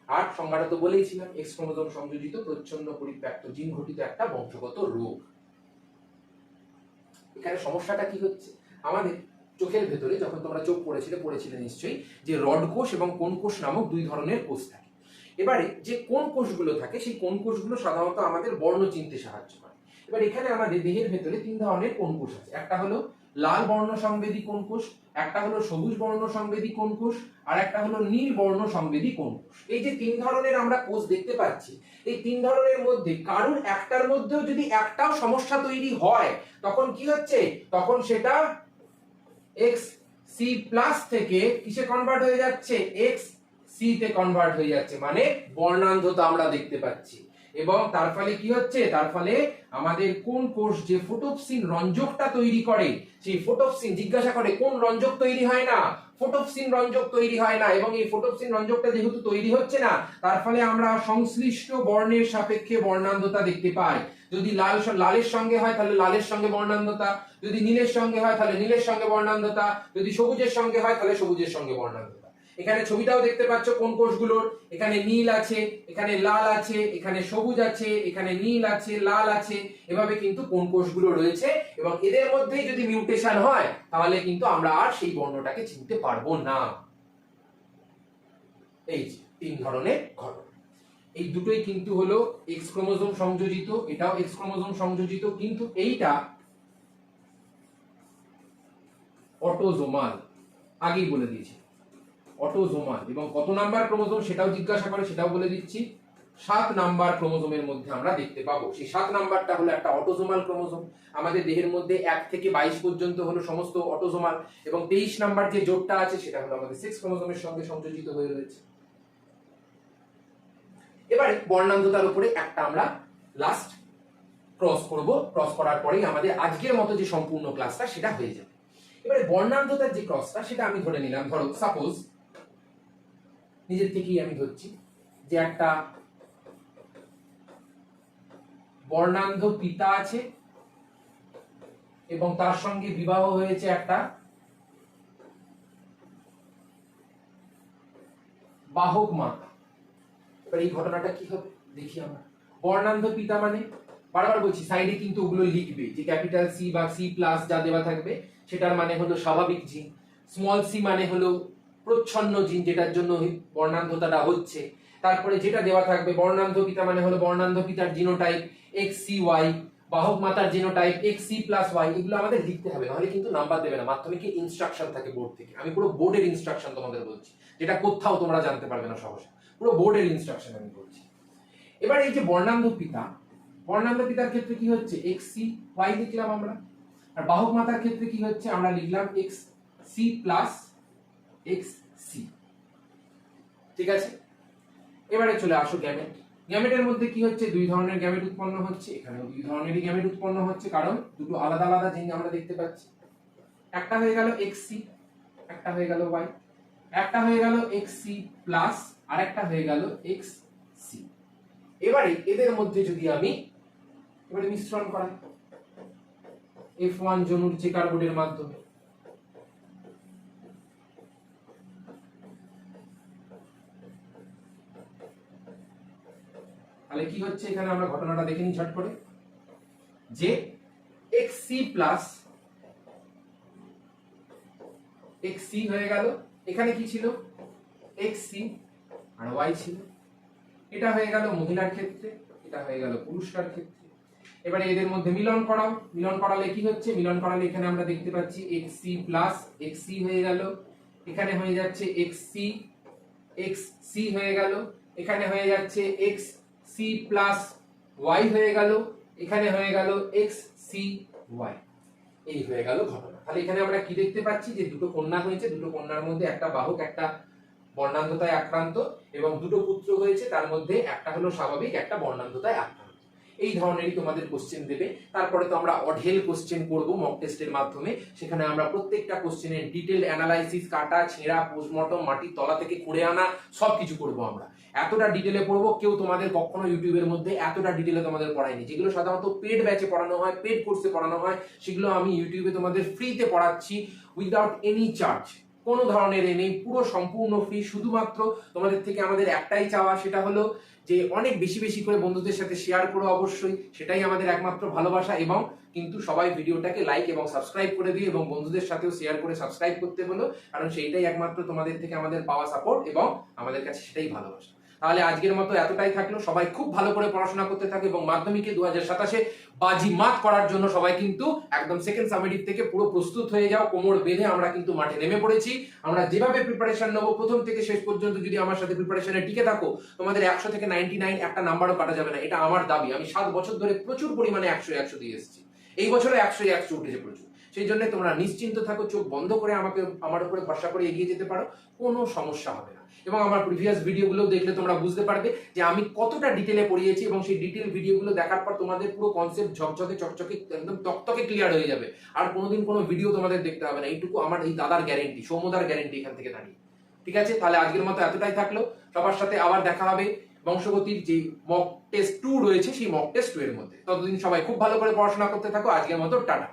আর সংজ্ঞাটা তো বলেইছিলাম, এক্স ক্রোমোজোম সংযোজিত প্রচ্ছন্ন পরিত্যক্ত জিন ঘটিত একটা বংশগত রোগ। এখানে সমস্যাটা কি হচ্ছে? আমাদের চোখের ভেতরে, যখন তোমরা চোখ পড়েছিলে নিশ্চয়ই, যে রড কোষ এবং কোন কোষ নামক 2 ধরনের কোষ থাকে। এবারে যে কোন কোষগুলো থাকে, সেই কোন কোষগুলো সাধারণত আমাদের বর্ণ চিনতে সাহায্য করে। এবার এখানে আমাদের দেহের ভেতরে 3 ধরনের কোন কোষ আছে। একটা হলো লাল বর্ণ সংবেদী কোন কোষ, একটা হলো সবুজ বর্ণ সংবেদী কোন কোষ, আর একটা হলো নীল বর্ণ সংবেদী কোন কোষ। এই যে 3 ধরনের আমরা কোষ দেখতে পাচ্ছি, এই 3 ধরনের মধ্যে কারোর একটার মধ্যেও যদি একটাও সমস্যা তৈরি হয়, তখন কি হচ্ছে? তখন সেটা XC+ থেকে কিসে কনভার্ট হয়ে যাচ্ছে? XC তে কনভার্ট হয়ে যাচ্ছে, মানে বর্ণান্ধতা আমরা দেখতে পাচ্ছি। এবং তার ফলে কি হচ্ছে? তার ফলে আমাদের কোন কোষ যে ফোটোপসিন রঞ্জকটা তৈরি করে, সেই ফোটোপসিন জিজ্ঞাসা করে কোন রঞ্জক তৈরি হয় না? ফোটোপসিন রঞ্জক তৈরি হয় না। এবং এই ফোটোপসিন রঞ্জকটা যেহেতু তৈরি হচ্ছে না, তার ফলে আমরা সংশ্লিষ্ট বর্ণের সাপেক্ষে বর্ণান্ধতা দেখতে পাই। যদি লালের সঙ্গে হয় তাহলে লালের সঙ্গে বর্ণান্ধতা, যদি নীলের সঙ্গে হয় তাহলে নীলের সঙ্গে বর্ণান্ধতা, যদি সবুজের সঙ্গে হয় তাহলে সবুজের সঙ্গে বর্ণান্ধতা। এখানে ছবিটাও দেখতে পাচ্ছ কোন কোষগুলোর, এখানে নীল আছে, এখানে লাল আছে, এখানে সবুজ আছে, এখানে নীল আছে, লাল আছে, এভাবে কিন্তু কোন কোষগুলো রয়েছে। এবং এদের মধ্যেই যদি মিউটেশন হয়, তাহলে কিন্তু আমরা আর সেই বর্ণটাকে চিনতে পারবো না। এই যে 3 ধরনের ঘটনা, এই দুটোই কিন্তু হলো এক্স ক্রোমোজোম সংযোজিত, এটাও এক্স ক্রোমোজোম সংযোজিত, কিন্তু এইটা অটোজোমাল। আগেই বলে দিয়েছি অটোজোমাল। এবং কত নাম্বার ক্রোমোজোম সেটাও জিজ্ঞাসা করে, সেটাও বলে দিচ্ছি। 7 নাম্বার ক্রোমোজোমের মধ্যে আমরা দেখতে পাবো। সেই 7 নাম্বারটা হলো একটা অটোজোমাল ক্রোমোজোম। আমাদের দেহের মধ্যে 1 থেকে 22 পর্যন্ত হলো সমস্ত অটোজোমাল, এবং 23 নাম্বার যে জোটটা আছে সেটা হলো আমাদের সেক্স ক্রোমোজোমের সঙ্গে সংযোজিত হয়ে রয়েছে। এবারে বর্ণান্ধতার উপরে একটা আমরা লাস্ট ক্রস করব, ক্রস করার পরেই আমাদের আজকের মতো যে সম্পূর্ণ ক্লাসটা সেটা হয়ে যাবে। এবারে বর্ণান্ধতার যে ক্রসটা, সেটা আমি ধরে নিলাম, ধরো সাপোজ নিজের থেকেই আমি ধরছি যে একটা বর্ণান্ধ পিতা আছে এবং তার সঙ্গে বিবাহ হয়েছে একটা বাহক মাতা। এবার এই ঘটনাটা কি হবে দেখি আমরা। বর্ণান্ধ পিতা মানে, বারবার বলছি সাইডে কিন্তু ওগুলো লিখবে, যে ক্যাপিটাল সি বা C+ যা দেওয়া থাকবে সেটার মানে হলো স্বাভাবিক জিন, স্মল সি মানে হলো প্রচ্ছন্ন জিন যেটার জন্য বর্ণান্ধতাটা হচ্ছে। তারপরে যেটা দেওয়া থাকবে বর্ণান্ধ পিতা মানে হলো বর্ণান্ধ পিতার জিনোটাইপ XCY, বাহক মাতার জিনোটাইপ XC+Y। এগুলো আমাদের লিখতে হবে, নাহলে কিন্তু নাম্বার দেবে না। মাধ্যমিকে ইনস্ট্রাকশন থাকে বোর্ড থেকে, আমি পুরো বোর্ডের ইনস্ট্রাকশন তোমাদের বলছি, যেটা কোথাও তোমরা জানতে পারবে না সহজে, পুরো বোর্ডের ইনস্ট্রাকশন আমি বলছি। এবার এই যে বর্ণান্ধ পিতা, বর্ণান্ধ পিতার ক্ষেত্রে কি হচ্ছে? XCY লিখলাম আমরা। আর বাহক মাতার ক্ষেত্রে কি হচ্ছে? আমরা লিখলাম XC+XC। ঠিক আছে, এবারে চলে আসো গ্যামেট। গ্যামেটের মধ্যে কি হচ্ছে? 2 ধরনের গ্যামেট উৎপন্ন হচ্ছে, এখানেও 2 ধরনেরই গ্যামেট উৎপন্ন হচ্ছে, কারণ দুটো আলাদা আলাদা জিন আমরা দেখতে পাচ্ছি। একটা হয়ে গেল XC, একটা হয়ে গেল Y, একটা হয়ে গেল XC+, আর একটা হয়ে গেল XC। এবারে এদের মধ্যে যদি আমি এবারে মিশ্রণ করাই F1 জনুর চেকার বোর্ডের মাধ্যমে, তাহলে কি হচ্ছে এখানে আমরা ঘটনাটা দেখে নিই ঝট করে, যে xc প্লাস xc হয়ে গেল, এখানে কি ছিল xc আর y ছিল, এটা হয়ে গেল মহিলার ক্ষেত্রে, এটা হয়ে গেল পুরুষটার ক্ষেত্রে। এবারে এদের মধ্যে মিলন করাও, মিলন করালে কি হচ্ছে, মিলন করালে এখানে আমরা দেখতে পাচ্ছি xc প্লাস xc হয়ে গেল, এখানে হয়ে যাচ্ছে xc xc হয়ে গেল, এখানে হয়ে যাচ্ছে xc প্লাস y হয়ে গেল, এখানে হয়ে গেল xc y। এই হয়ে গেল ঘটনা। তাহলে এখানে আমরা কি দেখতে পাচ্ছি, যে দুটো কন্যা হয়েছে, দুটো কন্যার মধ্যে একটা বাহক একটা বর্ণান্ধতায় আক্রান্ত, এবং দুটো পুত্র হয়েছে, তার মধ্যে একটা হলো স্বাভাবিক, একটা বর্ণান্ধতায় আক্রান্ত। এই ধরনেরই তোমাদের কোশ্চেন দেবে। তারপরে তো আমরা অঢেল কোশ্চেন করব মক টেস্টের মাধ্যমে, সেখানে আমরা প্রত্যেকটা কোশ্চেনের ডিটেল অ্যানালাইসিস, কাটা ছেঁড়া, পোস্টমর্টম, মাটির তলা থেকে খুঁড়ে আনা সবকিছু করব আমরা। এতটা ডিটেলে পড়বো, কেউ তোমাদের কখনো ইউটিউবের মধ্যে এতটা ডিটেলে তোমাদের পড়ায়নি। যেগুলো সাধারণত পেড ব্যাচে পড়ানো হয়, পেড কোর্সে পড়ানো হয়, সেগুলো আমি ইউটিউবে তোমাদের ফ্রিতে পড়াচ্ছি উইদাউট এনি চার্জ, কোনো ধরনের নেই, পুরো সম্পূর্ণ ফ্রি। শুধুমাত্র তোমাদের থেকে আমাদের একটাই চাওয়া, সেটা হলো যে অনেক বেশি বেশি করে বন্ধুদের সাথে শেয়ার করো অবশ্যই, সেটাই আমাদের একমাত্র ভালোবাসা। এবং কিন্তু সবাই ভিডিওটাকে লাইক এবং সাবস্ক্রাইব করে দিও, এবং বন্ধুদের সাথেও শেয়ার করে সাবস্ক্রাইব করতে বলো, কারণ সেইটাই একমাত্র তোমাদের থেকে আমাদের পাওয়া সাপোর্ট, এবং আমাদের কাছে সেটাই ভালোবাসা। তাহলে আজকের মতো এতটাই থাকলো, সবাই খুব ভালো করে পড়াশোনা করতে থাকে, এবং মাধ্যমিকে 2027-এ বাজি মাত করার জন্য সবাই কিন্তু একদম সেকেন্ড সামেটিভ থেকে পুরো প্রস্তুত হয়ে যাও, কোমর বেঁধে আমরা কিন্তু মাঠে নেমে পড়েছি। আমরা যেভাবে প্রিপারেশন নেবো প্রথম থেকে শেষ পর্যন্ত, যদি আমার সাথে প্রিপারেশনে টিকে থাকো, তোমাদের 100 থেকে 99 একটা নাম্বারও কাটা যাবে না, এটা আমার দাবি। আমি 7 বছর ধরে প্রচুর পরিমাণে 100 দিয়ে এসেছি, এই বছরে 100 উঠেছে প্রচুর। সেই জন্য তোমরা নিশ্চিন্ত থাকো, চোখ বন্ধ করে আমার উপরে ভরসা করে এগিয়ে যেতে পারো, কোনো সমস্যা হবে না। এবং আমার প্রিভিয়াস ভিডিওগুলো দেখলে তোমরা বুঝতে পারবে যে আমি কতটা ডিটেলে পড়িয়েছি, এবং সেই ডিটেল ভিডিওগুলো দেখার পর তোমাদের পুরো কনসেপ্ট ঝকঝকে চকচকে একদম তকতকে ক্লিয়ার হয়ে যাবে। আর কোনোদিন কোনো ভিডিও তোমাদের দেখতে হবে না, এইটুকু আমার এই দাদার গ্যারেন্টি, সৌম্যদার গ্যারেন্টি এখান থেকে দাঁড়িয়ে। ঠিক আছে, তাহলে আজকের মতো এতটাই থাকলো, সবার সাথে আবার দেখা হবে বংশগতির যে মক টেস্ট 2 রয়েছে সেই মক টেস্ট 2 এর মধ্যে। ততদিন সবাই খুব ভালো করে পড়াশোনা করতে থাকো। আজকের মতো টাটা।